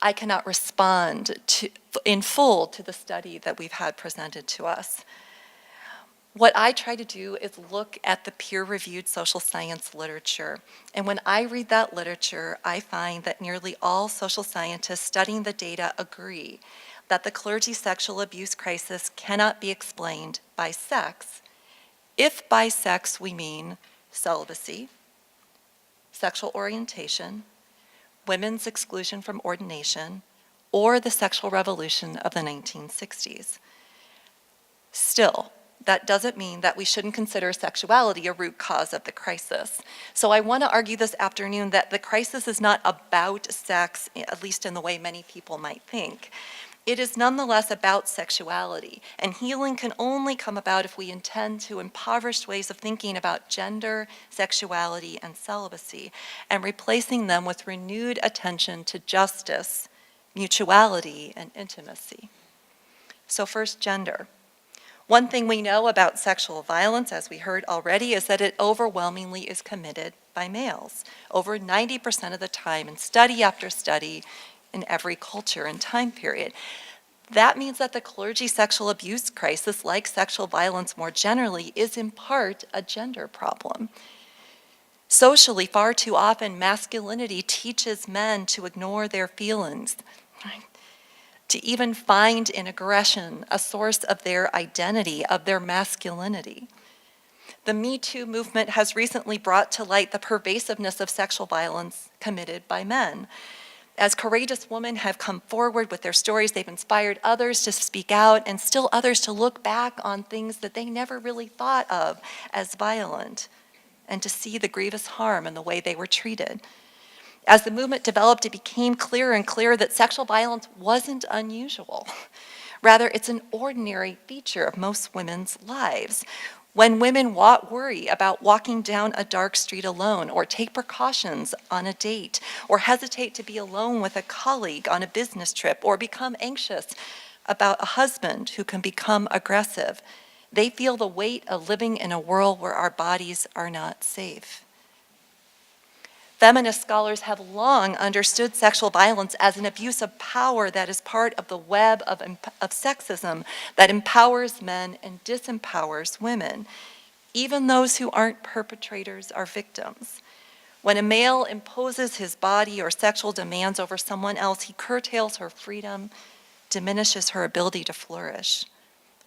Speaker 3: I cannot respond in full to the study that we've had presented to us. What I try to do is look at the peer-reviewed social science literature. And when I read that literature, I find that nearly all social scientists studying the data agree that the clergy sexual abuse crisis cannot be explained by sex. If by sex we mean celibacy, sexual orientation, women's exclusion from ordination, or the sexual revolution of the 1960s. Still, that doesn't mean that we shouldn't consider sexuality a root cause of the crisis. So I want to argue this afternoon that the crisis is not about sex, at least in the way many people might think. It is nonetheless about sexuality, and healing can only come about if we intend to impoverish ways of thinking about gender, sexuality, and celibacy, and replacing them with renewed attention to justice, mutuality, and intimacy. So first, gender. One thing we know about sexual violence, as we heard already, is that it overwhelmingly is committed by males, over 90% of the time in study after study in every culture and time period. That means that the clergy sexual abuse crisis, like sexual violence more generally, is in part a gender problem. Socially, far too often, masculinity teaches men to ignore their feelings, right? To even find in aggression a source of their identity, of their masculinity. The Me Too movement has recently brought to light the pervasiveness of sexual violence committed by men. As courageous women have come forward with their stories, they've inspired others to speak out and still others to look back on things that they never really thought of as violent and to see the grievous harm in the way they were treated. As the movement developed, it became clearer and clearer that sexual violence wasn't unusual. Rather, it's an ordinary feature of most women's lives. When women worry about walking down a dark street alone, or take precautions on a date, or hesitate to be alone with a colleague on a business trip, or become anxious about a husband who can become aggressive, they feel the weight of living in a world where our bodies are not safe. Feminist scholars have long understood sexual violence as an abuse of power that is part of the web of sexism that empowers men and disempowers women. Even those who aren't perpetrators are victims. When a male imposes his body or sexual demands over someone else, he curtails her freedom, diminishes her ability to flourish,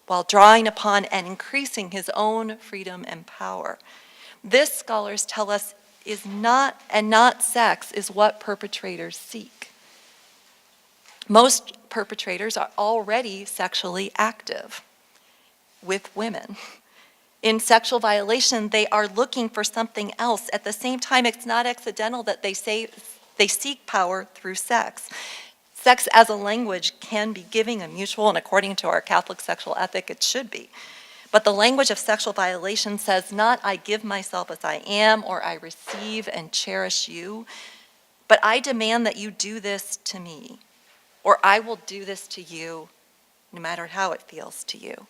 Speaker 3: while drawing upon and increasing his own freedom and power. This, scholars tell us, is not, and not sex, is what perpetrators seek. Most perpetrators are already sexually active with women. In sexual violation, they are looking for something else. At the same time, it's not accidental that they say they seek power through sex. Sex as a language can be giving and mutual, and according to our Catholic sexual ethic, it should be. But the language of sexual violation says not I give myself as I am or I receive and cherish you, but I demand that you do this to me, or I will do this to you no matter how it feels to you.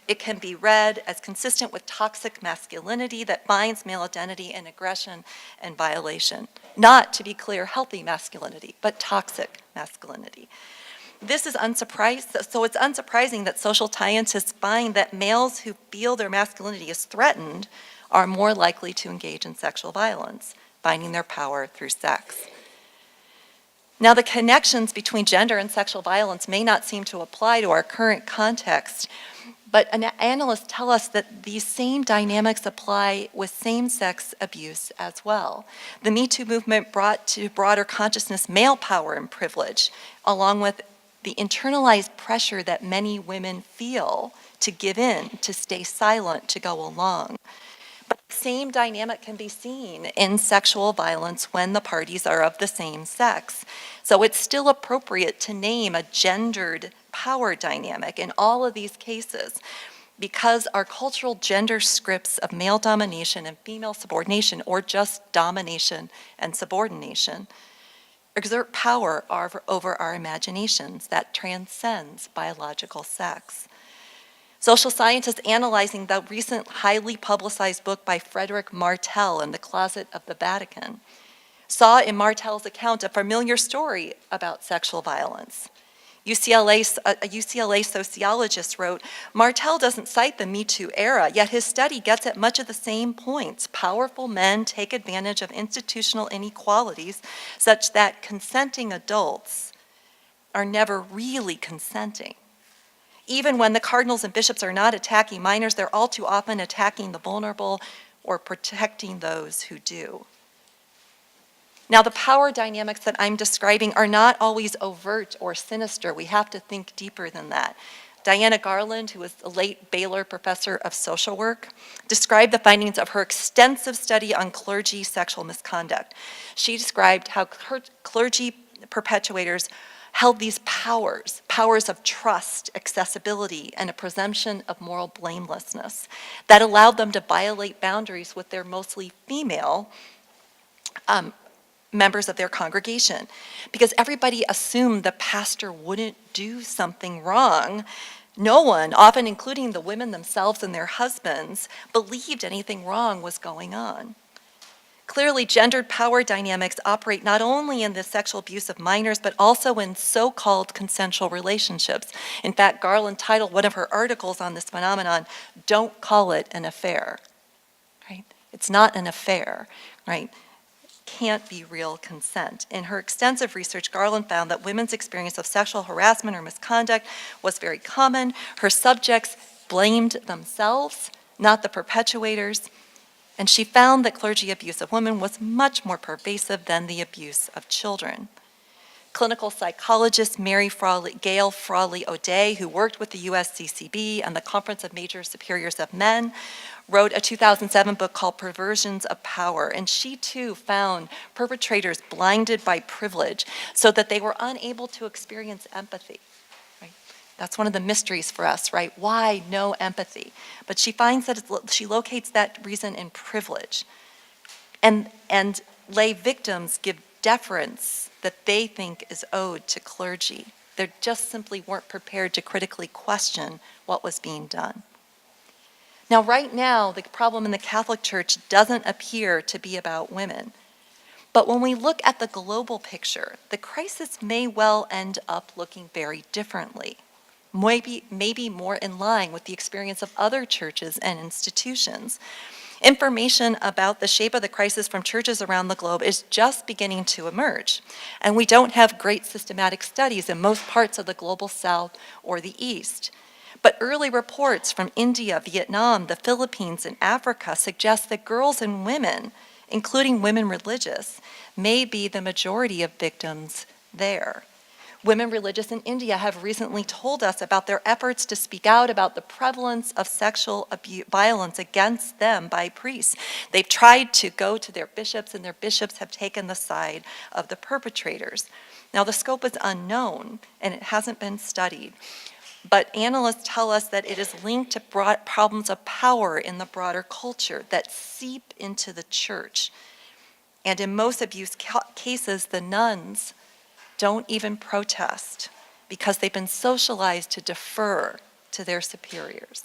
Speaker 3: It can be read as consistent with toxic masculinity that binds male identity in aggression and violation. Not, to be clear, healthy masculinity, but toxic masculinity. This is unsurprising, so it's unsurprising that social scientists find that males who feel their masculinity is threatened are more likely to engage in sexual violence, finding their power through sex. Now, the connections between gender and sexual violence may not seem to apply to our current context, but analysts tell us that these same dynamics apply with same-sex abuse as well. The Me Too movement brought to broader consciousness male power and privilege, along with the internalized pressure that many women feel to give in, to stay silent, to go along. But the same dynamic can be seen in sexual violence when the parties are of the same sex. So it's still appropriate to name a gendered power dynamic in all of these cases because our cultural gender scripts of male domination and female subordination, or just domination and subordination, exert power over our imaginations that transcends biological sex. Social scientists analyzing the recent highly publicized book by Frederick Martel, In the Closet of the Vatican, saw in Martel's account a familiar story about sexual violence. A UCLA sociologist wrote, Martel doesn't cite the Me Too era, yet his study gets at much of the same points. Powerful men take advantage of institutional inequalities such that consenting adults are never really consenting. Even when the cardinals and bishops are not attacking minors, they're all too often attacking the vulnerable or protecting those who do. Now, the power dynamics that I'm describing are not always overt or sinister. We have to think deeper than that. Diana Garland, who was a late Baylor professor of social work, described the findings of her extensive study on clergy sexual misconduct. She described how clergy perpetuators held these powers of trust, accessibility, and a presumption of moral blamelessness that allowed them to violate boundaries with their mostly female members of their congregation, because everybody assumed the pastor wouldn't do something wrong. No one, often including the women themselves and their husbands, believed anything wrong was going on. Clearly, gendered power dynamics operate not only in the sexual abuse of minors, but also in so-called consensual relationships. In fact, Garland titled one of her articles on this phenomenon, "Don't Call It an Affair," right? It's not an affair, right? Can't be real consent. In her extensive research, Garland found that women's experience of sexual harassment or misconduct was very common. Her subjects blamed themselves, not the perpetuators, and she found that clergy abuse of women was much more pervasive than the abuse of children. Clinical psychologist Gail Frawley-O'Day, who worked with the USCCB and the Conference of Major Superiors of Men, wrote a 2007 book called Perversions of Power, and she too found perpetrators blinded by privilege so that they were unable to experience empathy. Right? That's one of the mysteries for us, right? Why no empathy? But she finds that she locates that reason in privilege. And lay victims give deference that they think is owed to clergy. They just simply weren't prepared to critically question what was being done. Now, right now, the problem in the Catholic Church doesn't appear to be about women. But when we look at the global picture, the crisis may well end up looking very differently, maybe more in line with the experience of other churches and institutions. Information about the shape of the crisis from churches around the globe is just beginning to emerge, and we don't have great systematic studies in most parts of the global South or the East. But early reports from India, Vietnam, the Philippines, and Africa suggest that girls and women, including women religious, may be the majority of victims there. Women religious in India have recently told us about their efforts to speak out about the prevalence of sexual violence against them by priests. They've tried to go to their bishops, and their bishops have taken the side of the perpetrators. Now, the scope is unknown, and it hasn't been studied. But analysts tell us that it is linked to broad problems of power in the broader culture that seep into the church. And in most abuse cases, the nuns don't even protest because they've been socialized to defer to their superiors.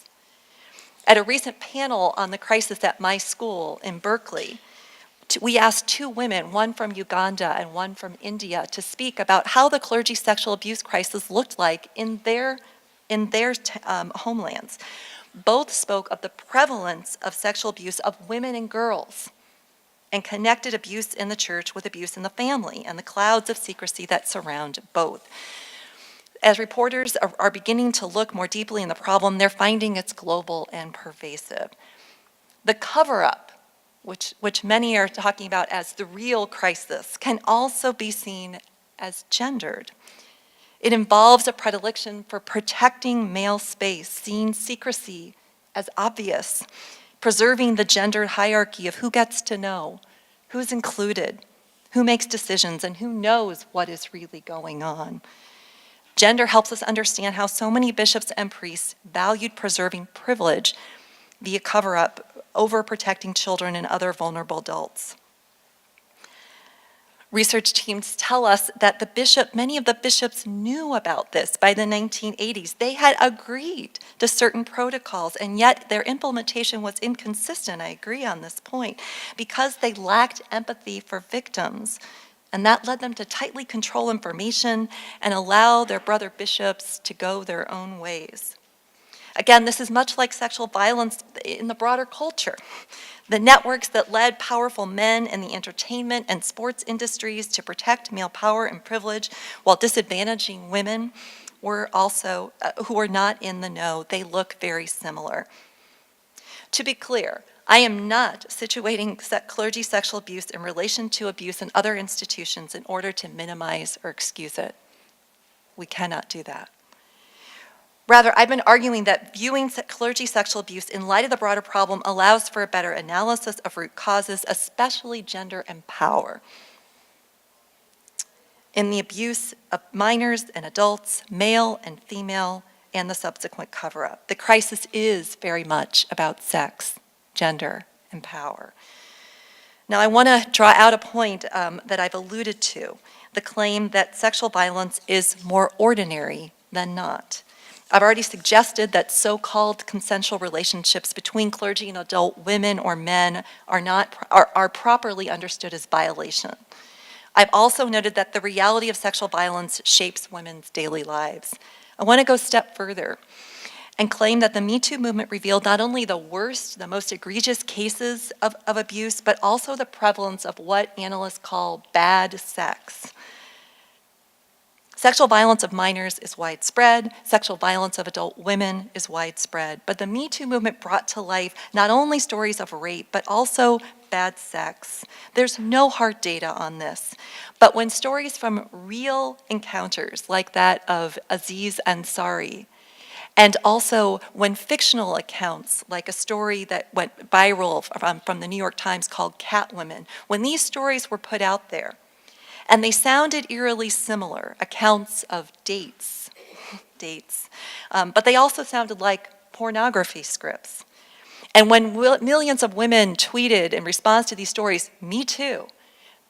Speaker 3: At a recent panel on the crisis at my school in Berkeley, we asked two women, one from Uganda and one from India, to speak about how the clergy sexual abuse crisis looked like in their homelands. Both spoke of the prevalence of sexual abuse of women and girls and connected abuse in the church with abuse in the family and the clouds of secrecy that surround both. As reporters are beginning to look more deeply in the problem, they're finding it's global and pervasive. The cover-up, which many are talking about as the real crisis, can also be seen as gendered. It involves a predilection for protecting male space, seeing secrecy as obvious, preserving the gender hierarchy of who gets to know, who's included, who makes decisions, and who knows what is really going on. Gender helps us understand how so many bishops and priests valued preserving privilege via cover-up over protecting children and other vulnerable adults. Research teams tell us that many of the bishops knew about this by the 1980s. They had agreed to certain protocols, and yet their implementation was inconsistent. I agree on this point. Because they lacked empathy for victims, and that led them to tightly control information and allow their brother bishops to go their own ways. Again, this is much like sexual violence in the broader culture. The networks that led powerful men in the entertainment and sports industries to protect male power and privilege while disadvantaging women were also, who were not in the know. They look very similar. To be clear, I am not situating clergy sexual abuse in relation to abuse in other institutions in order to minimize or excuse it. We cannot do that. Rather, I've been arguing that viewing clergy sexual abuse in light of the broader problem allows for a better analysis of root causes, especially gender and power. In the abuse of minors and adults, male and female, and the subsequent cover-up. The crisis is very much about sex, gender, and power. Now, I want to draw out a point that I've alluded to, the claim that sexual violence is more ordinary than not. I've already suggested that so-called consensual relationships between clergy and adult women or men are properly understood as violation. I've also noted that the reality of sexual violence shapes women's daily lives. I want to go a step further and claim that the Me Too movement revealed not only the worst, the most egregious cases of abuse, but also the prevalence of what analysts call bad sex. Sexual violence of minors is widespread. Sexual violence of adult women is widespread. But the Me Too movement brought to life not only stories of rape, but also bad sex. There's no hard data on this. But when stories from real encounters, like that of Aziz Ansari, and also when fictional accounts, like a story that went viral from the New York Times called Catwomen, when these stories were put out there, and they sounded eerily similar, accounts of dates, but they also sounded like pornography scripts. And when millions of women tweeted in response to these stories, "Me too,"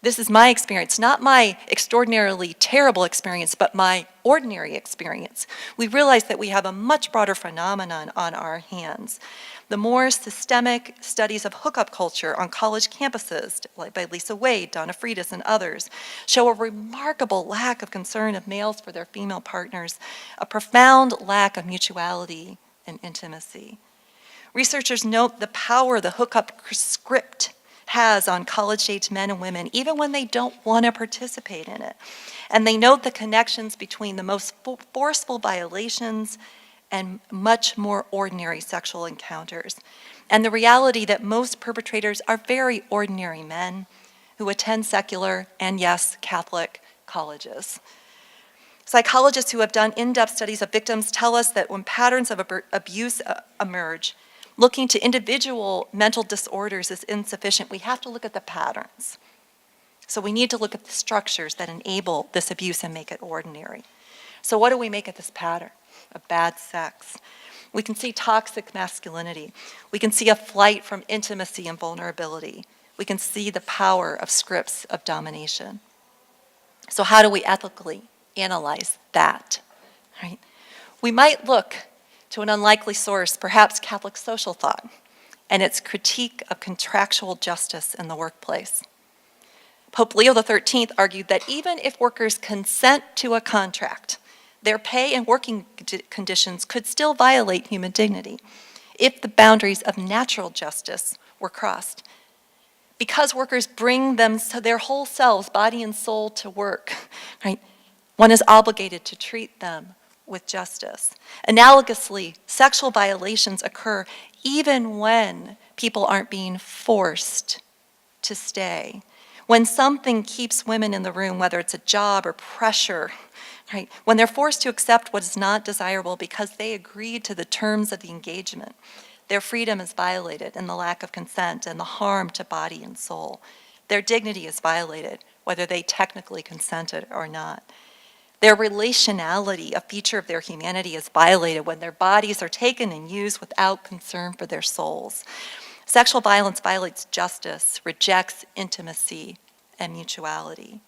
Speaker 3: this is my experience, not my extraordinarily terrible experience, but my ordinary experience, we realized that we have a much broader phenomenon on our hands. The more systemic studies of hookup culture on college campuses, like by Lisa Wade, Donna Freitas, and others, show a remarkable lack of concern of males for their female partners, a profound lack of mutuality and intimacy. Researchers note the power the hookup script has on college-age men and women, even when they don't want to participate in it. And they note the connections between the most forceful violations and much more ordinary sexual encounters, and the reality that most perpetrators are very ordinary men who attend secular and, yes, Catholic colleges. Psychologists who have done in-depth studies of victims tell us that when patterns of abuse emerge, looking to individual mental disorders is insufficient. We have to look at the patterns. So we need to look at the structures that enable this abuse and make it ordinary. So what do we make of this pattern of bad sex? We can see toxic masculinity. We can see a flight from intimacy and vulnerability. We can see the power of scripts of domination. So how do we ethically analyze that? Right? We might look to an unlikely source, perhaps Catholic social thought, and its critique of contractual justice in the workplace. Pope Leo XIII argued that even if workers consent to a contract, their pay and working conditions could still violate human dignity if the boundaries of natural justice were crossed. Because workers bring their whole selves, body and soul, to work, right? One is obligated to treat them with justice. Analogously, sexual violations occur even when people aren't being forced to stay. When something keeps women in the room, whether it's a job or pressure, right? When they're forced to accept what is not desirable because they agreed to the terms of the engagement, their freedom is violated in the lack of consent and the harm to body and soul. Their dignity is violated, whether they technically consented or not. Their relationality, a feature of their humanity, is violated when their bodies are taken and used without concern for their souls. Sexual violence violates justice, rejects intimacy and mutuality.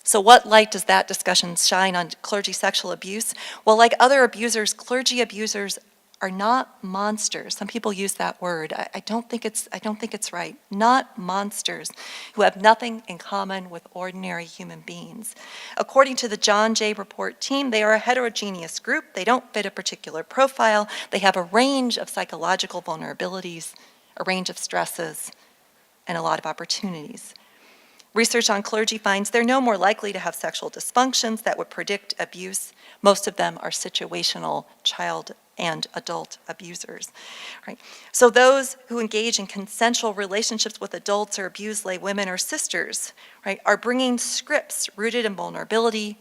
Speaker 3: So what light does that discussion shine on clergy sexual abuse? Well, like other abusers, clergy abusers are not monsters. Some people use that word. I don't think it's right. Not monsters who have nothing in common with ordinary human beings. According to the John Jay Report team, they are a heterogeneous group. They don't fit a particular profile. They have a range of psychological vulnerabilities, a range of stresses, and a lot of opportunities. Research on clergy finds they're no more likely to have sexual dysfunctions that would predict abuse. Most of them are situational child and adult abusers. Right? So those who engage in consensual relationships with adults or abuse lay women or sisters, right, are bringing scripts rooted in vulnerability,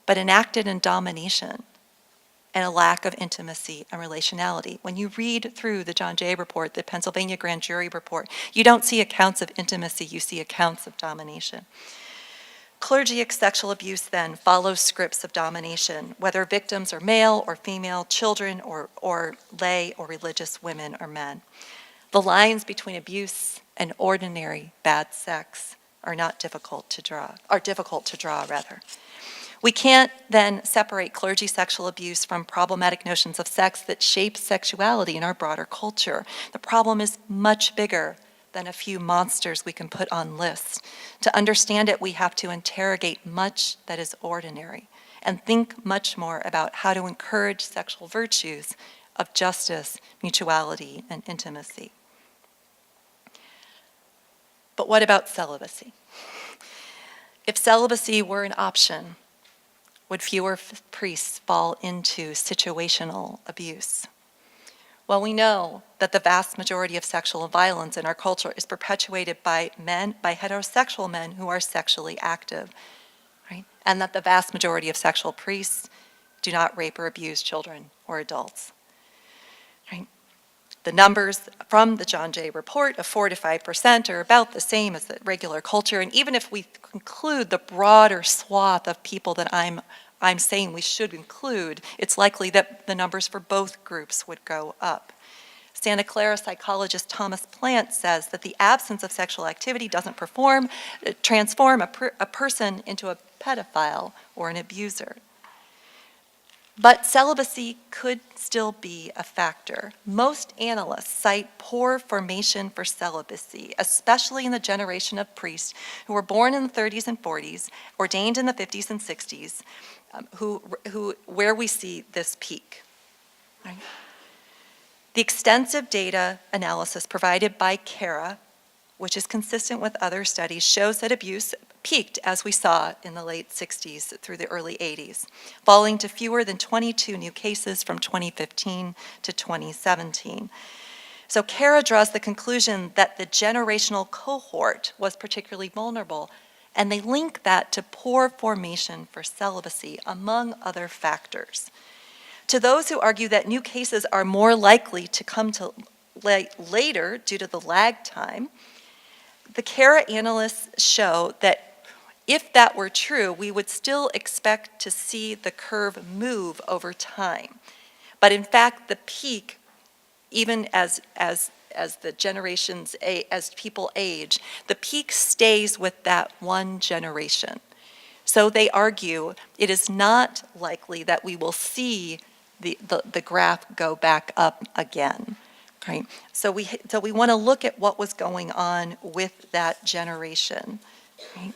Speaker 3: but enacted in domination and a lack of intimacy and relationality. When you read through the John Jay Report, the Pennsylvania Grand Jury Report, you don't see accounts of intimacy, you see accounts of domination. Clergy sexual abuse then follows scripts of domination, whether victims are male or female, children or lay or religious women or men. The lines between abuse and ordinary bad sex are difficult to draw. We can't then separate clergy sexual abuse from problematic notions of sex that shape sexuality in our broader culture. The problem is much bigger than a few monsters we can put on lists. To understand it, we have to interrogate much that is ordinary and think much more about how to encourage sexual virtues of justice, mutuality, and intimacy. But what about celibacy? If celibacy were an option, would fewer priests fall into situational abuse? Well, we know that the vast majority of sexual violence in our culture is perpetuated by heterosexual men who are sexually active, right? And that the vast majority of sexual priests do not rape or abuse children or adults, right? The numbers from the John Jay Report of 4 to 5% are about the same as the regular culture. And even if we include the broader swath of people that I'm saying we should include, it's likely that the numbers for both groups would go up. Santa Clara psychologist Thomas Plant says that the absence of sexual activity doesn't transform a person into a pedophile or an abuser. But celibacy could still be a factor. Most analysts cite poor formation for celibacy, especially in the generation of priests who were born in the 30s and 40s, ordained in the 50s and 60s, where we see this peak. Right? The extensive data analysis provided by CARA, which is consistent with other studies, shows that abuse peaked, as we saw, in the late 60s through the early 80s, falling to fewer than 22 new cases from 2015 to 2017. So CARA draws the conclusion that the generational cohort was particularly vulnerable, and they link that to poor formation for celibacy, among other factors. To those who argue that new cases are more likely to come to later due to the lag time, the CARA analysts show that if that were true, we would still expect to see the curve move over time. But in fact, the peak, even as the generations, as people age, the peak stays with that one generation. So they argue it is not likely that we will see the graph go back up again. Right? So we want to look at what was going on with that generation. Right?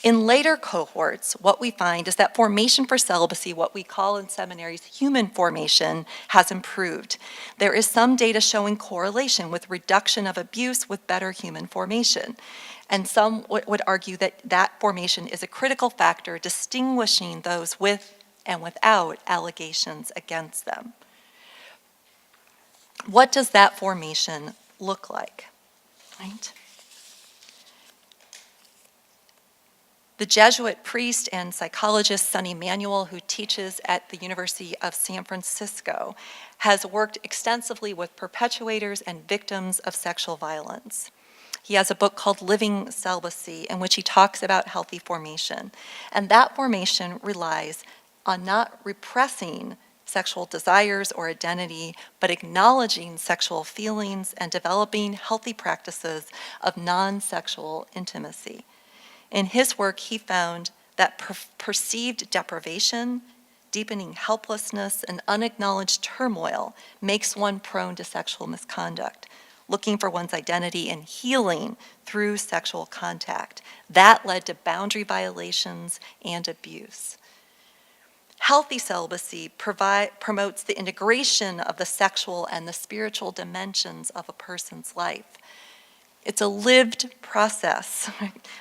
Speaker 3: In later cohorts, what we find is that formation for celibacy, what we call in seminaries human formation, has improved. There is some data showing correlation with reduction of abuse with better human formation. And some would argue that that formation is a critical factor distinguishing those with and without allegations against them. What does that formation look like? Right? The Jesuit priest and psychologist Sonny Manuel, who teaches at the University of San Francisco, has worked extensively with perpetuators and victims of sexual violence. He has a book called Living Celibacy, in which he talks about healthy formation. And that formation relies on not repressing sexual desires or identity, but acknowledging sexual feelings and developing healthy practices of non-sexual intimacy. In his work, he found that perceived deprivation, deepening helplessness and unacknowledged turmoil makes one prone to sexual misconduct, looking for one's identity and healing through sexual contact. That led to boundary violations and abuse. Healthy celibacy promotes the integration of the sexual and the spiritual dimensions of a person's life. It's a lived process,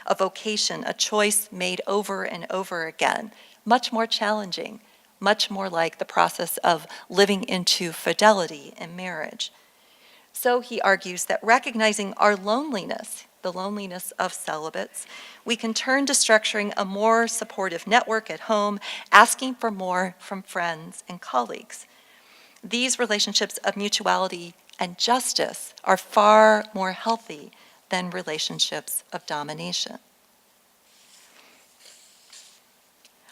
Speaker 3: a vocation, a choice made over and over again, much more challenging, much more like the process of living into fidelity in marriage. So he argues that recognizing our loneliness, the loneliness of celibates, we can turn to structuring a more supportive network at home, asking for more from friends and colleagues. These relationships of mutuality and justice are far more healthy than relationships of domination.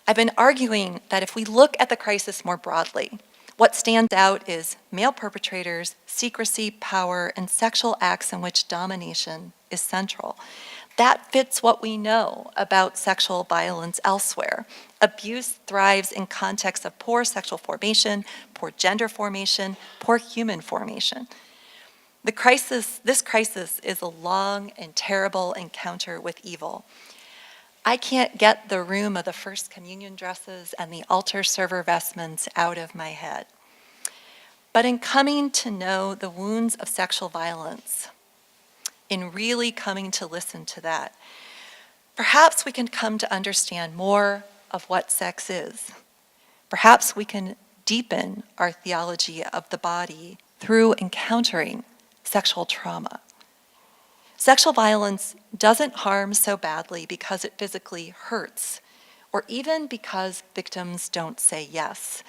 Speaker 3: I've been arguing that if we look at the crisis more broadly, what stands out is male perpetrators, secrecy, power, and sexual acts in which domination is central. That fits what we know about sexual violence elsewhere. Abuse thrives in contexts of poor sexual formation, poor gender formation, poor human formation. This crisis is a long and terrible encounter with evil. I can't get the room of the First Communion dresses and the altar server vestments out of my head. But in coming to know the wounds of sexual violence, in really coming to listen to that, perhaps we can come to understand more of what sex is. Perhaps we can deepen our theology of the body through encountering sexual trauma. Sexual violence doesn't harm so badly because it physically hurts, or even because victims don't say yes.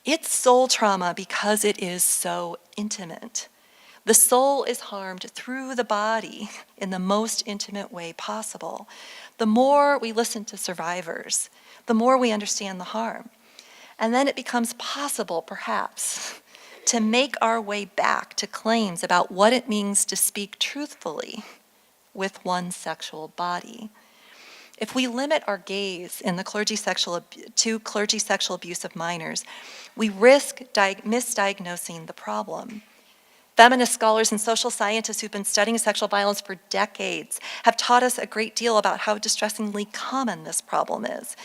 Speaker 3: It's soul trauma because it is so intimate. The soul is harmed through the body in the most intimate way possible. The more we listen to survivors, the more we understand the harm. And then it becomes possible, perhaps, to make our way back to claims about what it means to speak truthfully with one's sexual body. If we limit our gaze in the clergy sexual abuse of minors, we risk misdiagnosing the problem. Feminist scholars and social scientists who've been studying sexual violence for decades have taught us a great deal about how distressingly common this problem is,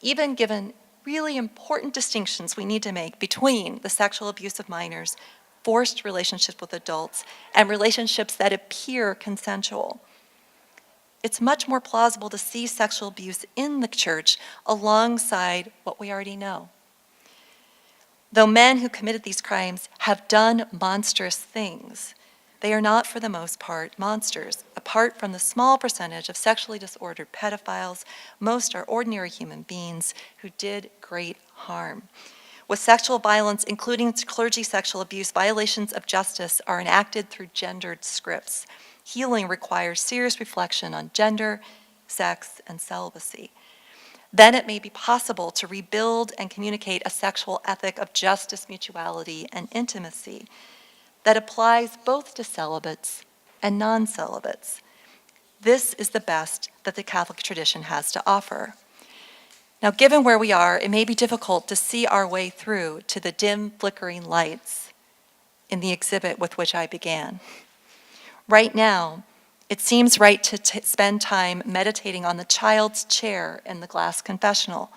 Speaker 3: even given really important distinctions we need to make between the sexual abuse of minors, forced relationships with adults, and relationships that appear consensual. It's much more plausible to see sexual abuse in the church alongside what we already know. Though men who committed these crimes have done monstrous things, they are not, for the most part, monsters. Apart from the small percentage of sexually disordered pedophiles, most are ordinary human beings who did great harm. With sexual violence, including clergy sexual abuse, violations of justice are enacted through gendered scripts. Healing requires serious reflection on gender, sex, and celibacy. Then it may be possible to rebuild and communicate a sexual ethic of justice, mutuality, and intimacy that applies both to celibates and non-celibates. This is the best that the Catholic tradition has to offer. Now, given where we are, it may be difficult to see our way through to the dim, flickering lights in the exhibit with which I began. Right now, it seems right to spend time meditating on the child's chair in the glass confessional,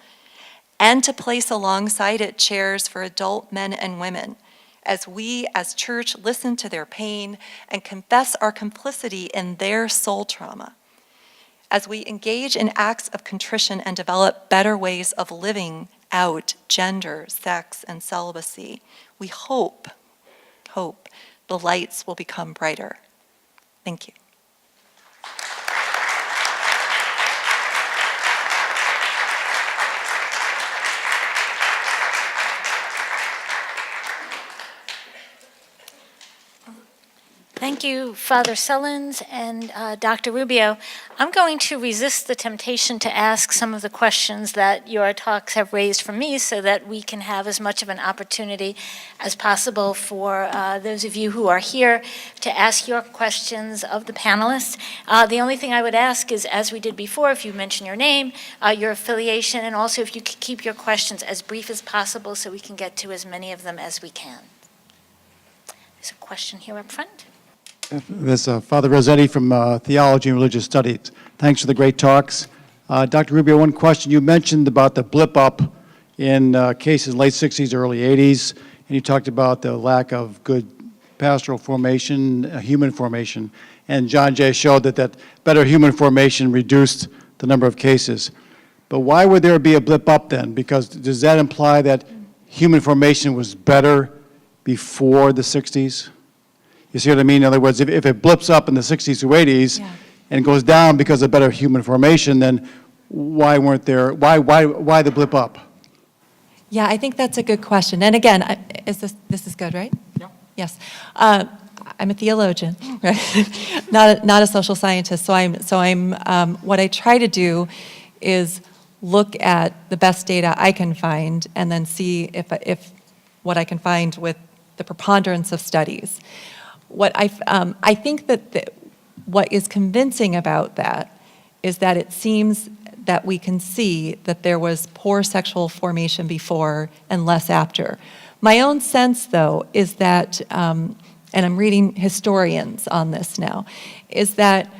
Speaker 3: and to place alongside it chairs for adult men and women, as we as church listen to their pain and confess our complicity in their soul trauma. As we engage in acts of contrition and develop better ways of living out gender, sex, and celibacy, we hope the lights will become brighter. Thank you.
Speaker 1: Thank you, Father Sullins and Dr. Rubio. I'm going to resist the temptation to ask some of the questions that your talks have raised for me so that we can have as much of an opportunity as possible for those of you who are here to ask your questions of the panelists. The only thing I would ask is, as we did before, if you mention your name, your affiliation, and also if you could keep your questions as brief as possible so we can get to as many of them as we can. There's a question here up front.
Speaker 4: This is Father Rossetti from Theology and Religious Studies. Thanks for the great talks. Dr. Rubio, one question. You mentioned about the blip up in cases late 60s, early 80s, and you talked about the lack of good pastoral formation, human formation, and John Jay showed that better human formation reduced the number of cases. But why would there be a blip up then? Because does that imply that human formation was better before the 60s? You see what I mean? In other words, if it blips up in the 60s to 80s and goes down because of better human formation, then why the blip up?
Speaker 3: Yeah, I think that's a good question. And again, this is good, right?
Speaker 2: Yeah.
Speaker 3: Yes. I'm a theologian, right? not a social scientist. So I'm what I try to do is look at the best data I can find and then see if what I can find with the preponderance of studies. I think that what is convincing about that is that it seems that we can see that there was poor sexual formation before and less after. My own sense, though, is that, and I'm reading historians on this now, is that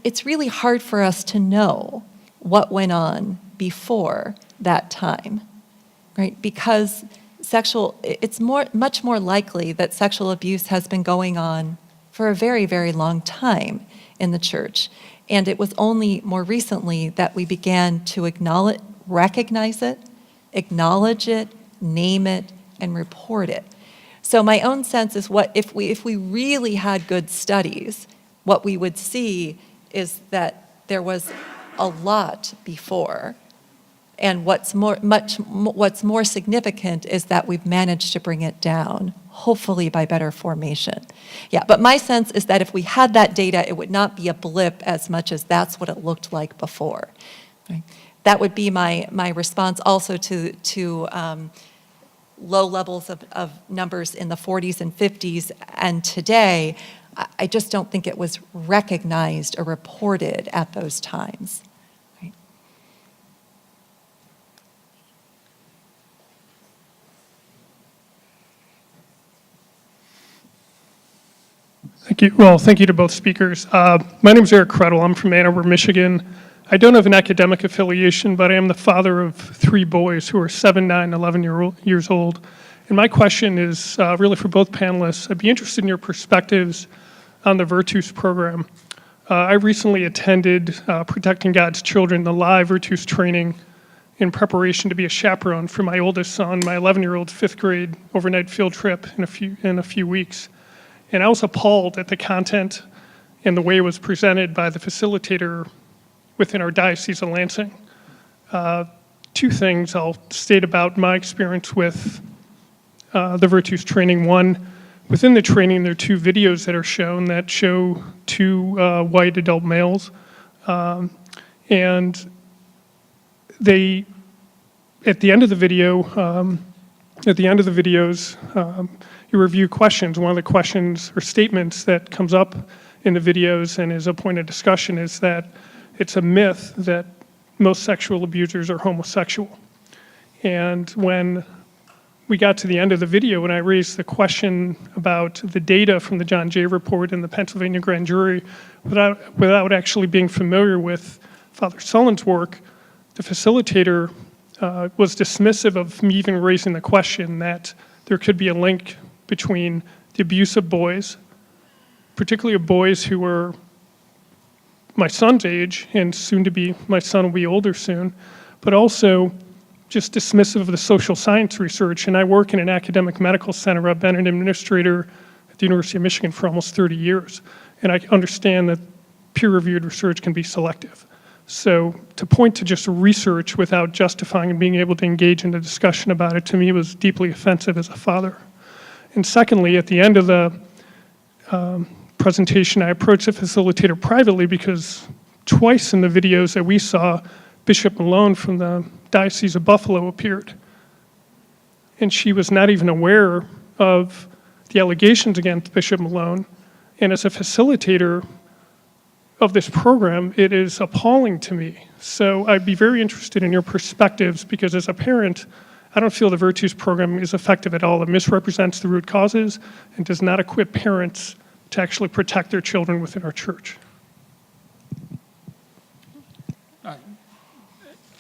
Speaker 3: it's really hard for us to know what went on before that time, right? Because it's much more likely that sexual abuse has been going on for a very, very long time in the church. And it was only more recently that we began to recognize it, acknowledge it, name it, and report it. So my own sense is if we really had good studies, what we would see is that there was a lot before. And what's more significant is that we've managed to bring it down, hopefully by better formation. Yeah, but my sense is that if we had that data, it would not be a blip as much as that's what it looked like before. Right? That would be my response also to low levels of numbers in the 40s and 50s, and today, I just don't think it was recognized or reported at those times.
Speaker 5: Thank you. Well, thank you to both speakers. My name is Eric Crettle. I'm from Ann Arbor, Michigan. I don't have an academic affiliation, but I am the father of 3 boys who are 7, 9, 11 years old. And my question is really for both panelists. I'd be interested in your perspectives on the Virtus program. I recently attended Protecting God's Children, the live Virtus training in preparation to be a chaperone for my oldest son, my 11-year-old 5th grade overnight field trip in a few weeks. And I was appalled at the content and the way it was presented by the facilitator within our Diocese of Lansing. 2 things I'll state about my experience with the Virtus training. One, within the training, there are 2 videos that are shown that show 2 white adult males. And they, at the end of the video, you review questions. One of the questions or statements that comes up in the videos and is a point of discussion is that it's a myth that most sexual abusers are homosexual. And when we got to the end of the video, when I raised the question about the data from the John Jay report and the Pennsylvania grand jury, without actually being familiar with Father Sullins' work, the facilitator was dismissive of me even raising the question that there could be a link between the abuse of boys, particularly of boys who were my son's age, and soon to be, my son will be older soon, but also just dismissive of the social science research. And I work in an academic medical center. I've been an administrator at the University of Michigan for almost 30 years. And I understand that peer-reviewed research can be selective. So to point to just research without justifying and being able to engage in a discussion about it, to me, was deeply offensive as a father. And secondly, at the end of the presentation, I approached the facilitator privately because twice in the videos that we saw, Bishop Malone from the Diocese of Buffalo appeared. And she was not even aware of the allegations against Bishop Malone. And as a facilitator of this program, it is appalling to me. So I'd be very interested in your perspectives, because as a parent, I don't feel the Virtues program is effective at all. It misrepresents the root causes and does not equip parents to actually protect their children within our church.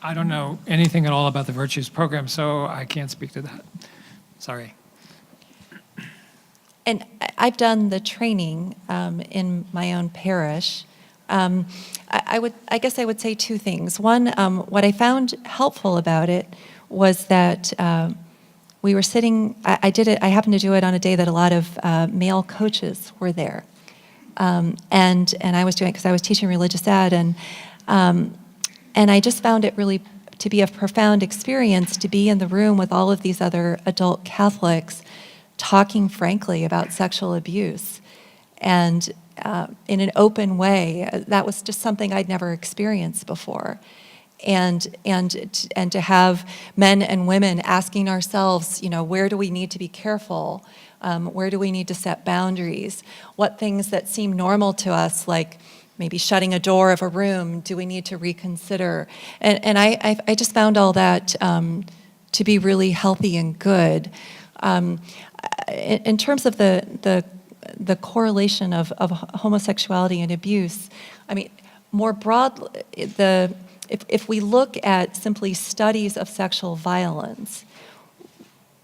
Speaker 2: I don't know anything at all about the Virtues program, so I can't speak to that. Sorry.
Speaker 3: And I've done the training in my own parish. I guess I would say two things. One, what I found helpful about it was that we were sitting. I happened to do it on a day that a lot of male coaches were there, and I was doing it because I was teaching religious ed, and I just found it really to be a profound experience to be in the room with all of these other adult Catholics talking frankly about sexual abuse, and in an open way. That was just something I'd never experienced before. And to have men and women asking ourselves, where do we need to be careful? Where do we need to set boundaries? What things that seem normal to us, like maybe shutting a door of a room, do we need to reconsider? And I just found all that to be really healthy and good. In terms of the correlation of homosexuality and abuse, I mean, more broadly, if we look at simply studies of sexual violence,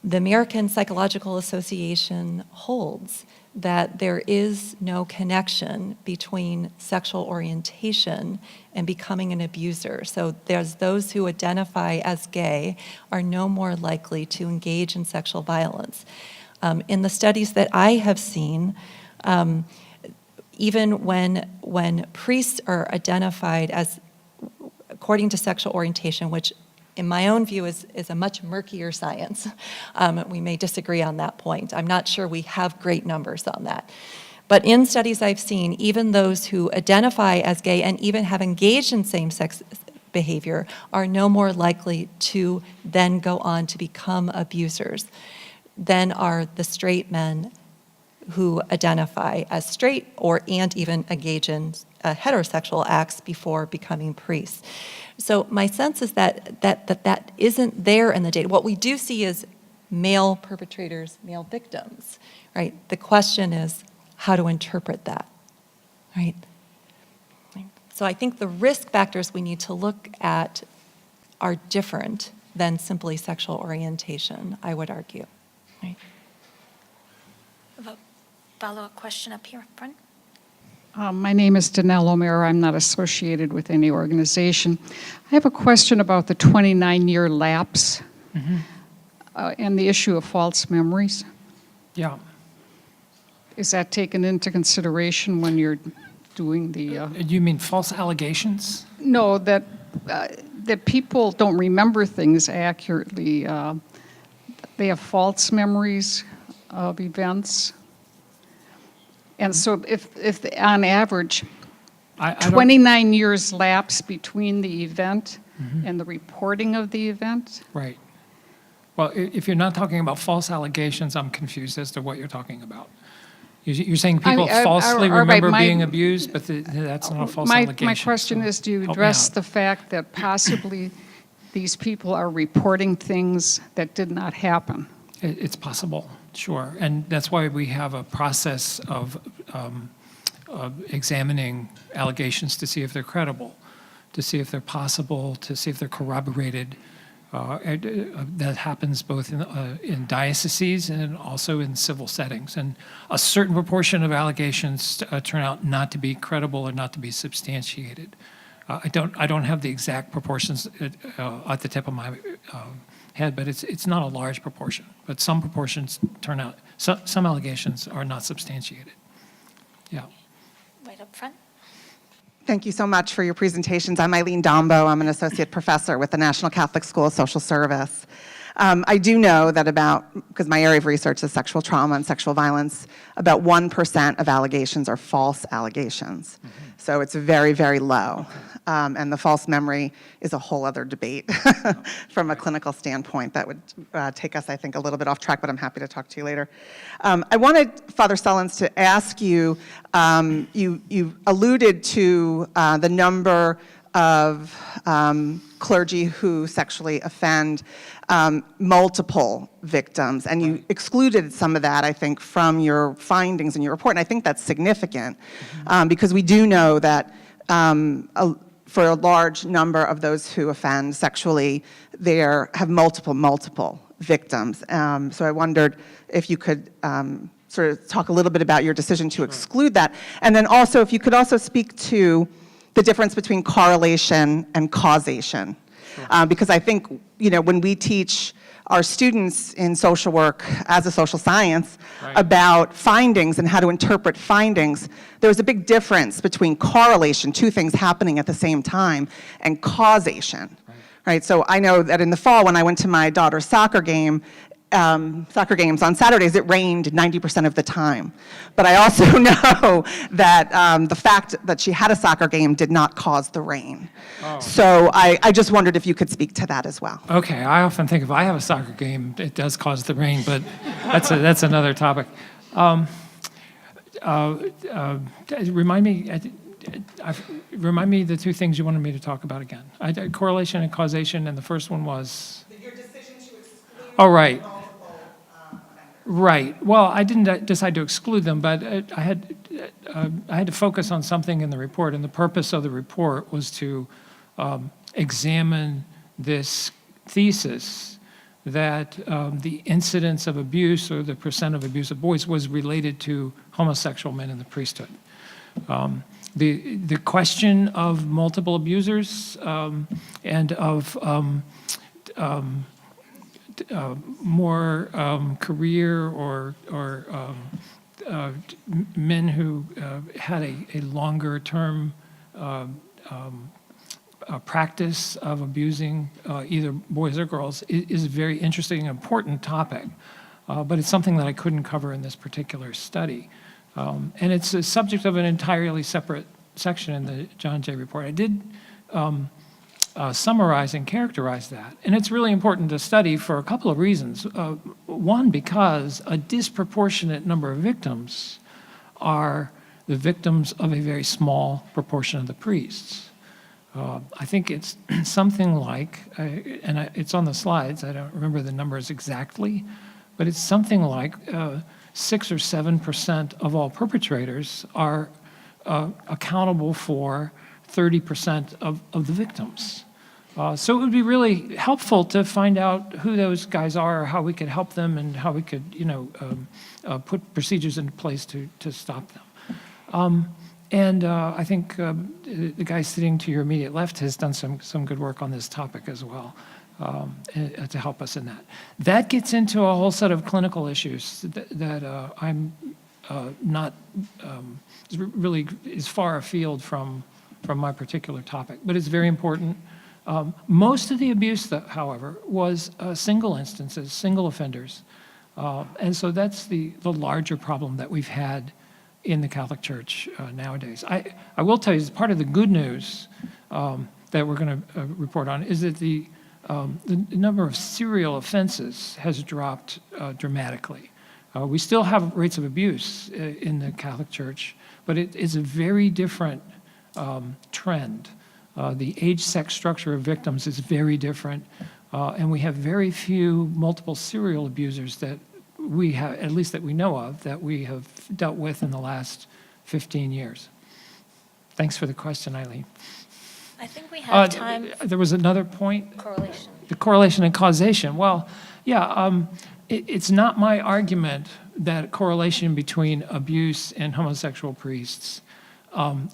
Speaker 3: the American Psychological Association holds that there is no connection between sexual orientation and becoming an abuser. So there's those who identify as gay are no more likely to engage in sexual violence. In the studies that I have seen, even when priests are identified as according to sexual orientation, which in my own view is a much murkier science. We may disagree on that point. I'm not sure we have great numbers on that. But in studies I've seen, even those who identify as gay and even have engaged in same-sex behavior are no more likely to then go on to become abusers than are the straight men who identify as straight and even engage in heterosexual acts before becoming priests. So my sense is that isn't there in the data. What we do see is male perpetrators, male victims, right? The question is how to interpret that, right? So I think the risk factors we need to look at are different than simply sexual orientation, I would argue, right?
Speaker 1: A follow-up question up here front.
Speaker 6: My name is Danelle O'Meara. I'm not associated with any organization. I have a question about the 29-year lapse and the issue of false memories.
Speaker 2: Yeah.
Speaker 6: Is that taken into consideration when you're doing the...
Speaker 2: You mean false allegations?
Speaker 6: No, that people don't remember things accurately. They have false memories of events. And so if on average,
Speaker 2: I don't-
Speaker 6: 29 years lapse between the event and the reporting of the event?
Speaker 2: Right. Well, if you're not talking about false allegations, I'm confused as to what you're talking about. You're saying people falsely
Speaker 6: all right,
Speaker 2: remember being abused, but that's not a false allegation.
Speaker 6: My question
Speaker 2: so
Speaker 6: is, do you
Speaker 2: help me
Speaker 6: address
Speaker 2: out.
Speaker 6: the fact that possibly these people are reporting things that did not happen?
Speaker 2: It's possible, sure. And that's why we have a process of examining allegations to see if they're credible, to see if they're possible, to see if they're corroborated. That happens both in dioceses and also in civil settings. And a certain proportion of allegations turn out not to be credible or not to be substantiated. I don't have the exact proportions at the tip of my head, but it's not a large proportion. But some proportions turn out, some allegations are not substantiated. Yeah.
Speaker 1: Right up front.
Speaker 7: Thank you so much for your presentations. I'm Eileen Dombo. I'm an associate professor with the National Catholic School of Social Service. I do know that because my area of research is sexual trauma and sexual violence, about 1% of allegations are false allegations. So it's very, very low. And the false memory is a whole other debate from a clinical standpoint that would take us, I think, a little bit off track, but I'm happy to talk to you later. I wanted, Father Sullins, to ask you, you alluded to the number of clergy who sexually offend multiple victims, and you excluded some of that, I think, from your findings in your report, and I think that's significant because we do know that for a large number of those who offend sexually, they have multiple victims. So I wondered if you could sort of talk a little bit about your decision to exclude that, and then also if you could also speak to the difference between correlation and causation. Because I think, when we teach our students in social work as a social science about findings and how to interpret findings, there's a big difference between correlation, two things happening at the same time, and causation. Right? So I know that in the fall when I went to my daughter's soccer games on Saturdays, it rained 90% of the time. But I also know that the fact that she had a soccer game did not cause the rain. So I just wondered if you could speak to that as well.
Speaker 2: Okay, I often think if I have a soccer game, it does cause the rain, but that's another topic. Remind me the two things you wanted me to talk about again. Correlation and causation, and the first one was?
Speaker 7: Your decision to exclude
Speaker 2: right. Right. Well, I didn't decide to exclude them, but I had to focus on something in the report, and the purpose of the report was to examine this thesis that the incidence of abuse or the percent of abuse of boys was related to homosexual men in the priesthood. The question of multiple abusers and of more career or men who had a longer term practice of abusing either boys or girls is a very interesting and important topic, but it's something that I couldn't cover in this particular study. And it's a subject of an entirely separate section in the John Jay report. I did summarize and characterize that. And it's really important to study for a couple of reasons. One, because a disproportionate number of victims are the victims of a very small proportion of the priests. I think it's something like, it's on the slides, I don't remember the numbers exactly, but it's something like 6 or 7% of all perpetrators are accountable for 30% of the victims. So it would be really helpful to find out who those guys are, how we could help them, and how we could, put procedures into place to stop them. And I think the guy sitting to your immediate left has done some good work on this topic as well to help us in that. That gets into a whole set of clinical issues that I'm not really is far afield from my particular topic, but it's very important. Most of the abuse, however, was single instances, single offenders. And so that's the larger problem that we've had in the Catholic Church nowadays. I will tell you, as part of the good news that we're going to report on is that the number of serial offenses has dropped dramatically. We still have rates of abuse in the Catholic Church, but it is a very different trend. The age-sex structure of victims is very different, and we have very few multiple serial abusers that we have, at least that we know of, that we have dealt with in the last 15 years. Thanks for the question, Eileen.
Speaker 1: I think we have time.
Speaker 2: There was another point.
Speaker 1: Correlation.
Speaker 2: The correlation and causation. Well, yeah, it's not my argument that correlation between abuse and homosexual priests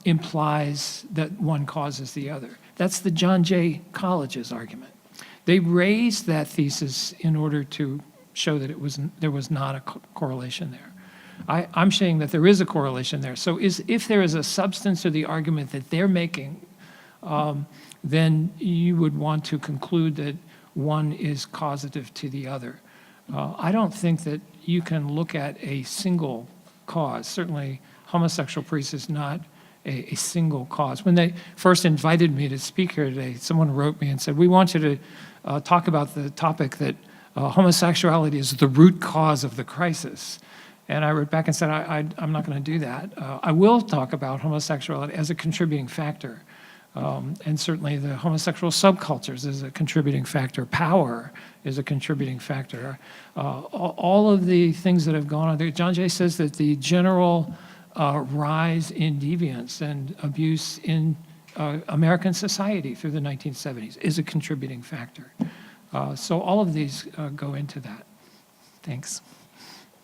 Speaker 2: implies that one causes the other. That's the John Jay College's argument. They raised that thesis in order to show that there was not a correlation there. I'm saying that there is a correlation there. So if there is a substance to the argument that they're making, then you would want to conclude that
Speaker 8: one is causative to the other. I don't think that you can look at a single cause. Certainly, homosexual priests is not a single cause. When they first invited me to speak here today, someone wrote me and said, we want you to talk about the topic that homosexuality is the root cause of the crisis. And I wrote back and said, I'm not going to do that. I will talk about homosexuality as a contributing factor. And certainly the homosexual subcultures is a contributing factor. Power is a contributing factor. All of the things that have gone on there. John Jay says that the general rise in deviance and abuse in American society through the 1970s is a contributing factor. So all of these go into that. Thanks.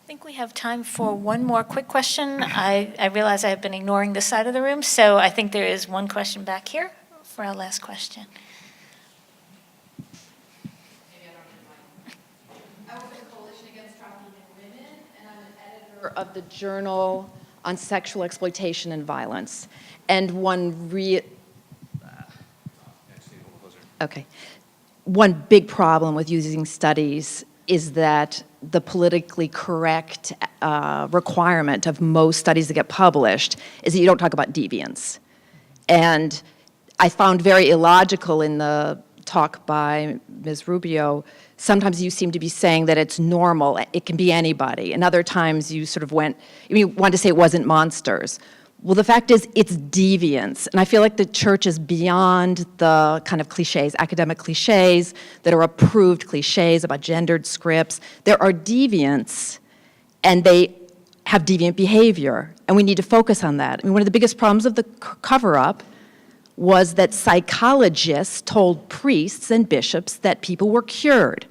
Speaker 1: I think we have time for one more quick question. I realize I have been ignoring this side of the room, so I think there is one question back here for our last question.
Speaker 9: I work with the Coalition Against Trafficking in Women, and I'm an editor of the Journal on Sexual Exploitation and Violence. And one big problem with using studies is that the politically correct requirement of most studies that get published is that you don't talk about deviance. And I found very illogical in the talk by Ms. Rubio, sometimes you seem to be saying that it's normal, it can be anybody, and other times you sort of wanted to say it wasn't monsters. Well, the fact is, it's deviance. And I feel like the church is beyond the kind of cliches, academic cliches that are approved cliches about gendered scripts. There are deviants, and they have deviant behavior, and we need to focus on that. I mean, one of the biggest problems of the cover-up was that psychologists told priests and bishops that people were cured.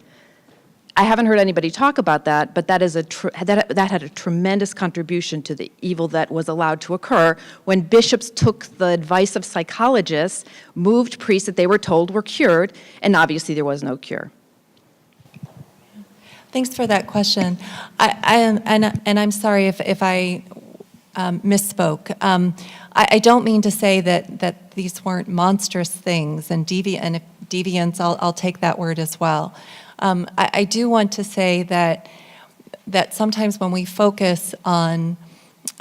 Speaker 9: I haven't heard anybody talk about that, but that had a tremendous contribution to the evil that was allowed to occur when bishops took the advice of psychologists, moved priests that they were told were cured, and obviously there was no cure.
Speaker 3: Thanks for that question. I'm sorry if I misspoke. I don't mean to say that these weren't monstrous things, and deviance, I'll take that word as well. I do want to say that sometimes when we focus on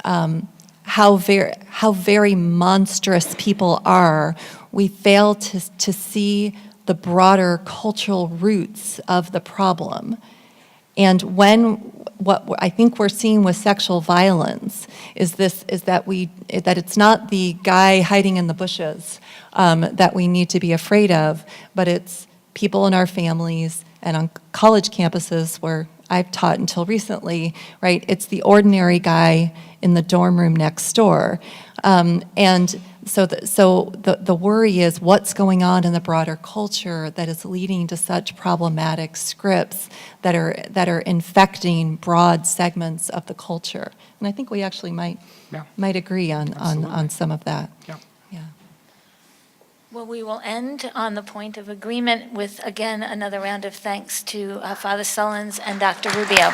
Speaker 3: how very monstrous people are, we fail to see the broader cultural roots of the problem. And what I think we're seeing with sexual violence is that it's not the guy hiding in the bushes that we need to be afraid of, but it's people in our families and on college campuses where I've taught until recently, right? It's the ordinary guy in the dorm room next door. And so the worry is what's going on in the broader culture that is leading to such problematic scripts that are infecting broad segments of the culture. And I think we actually might agree on some of that.
Speaker 8: Yeah.
Speaker 1: Well, we will end on the point of agreement with, again, another round of thanks to Father Sullins and Dr. Rubio.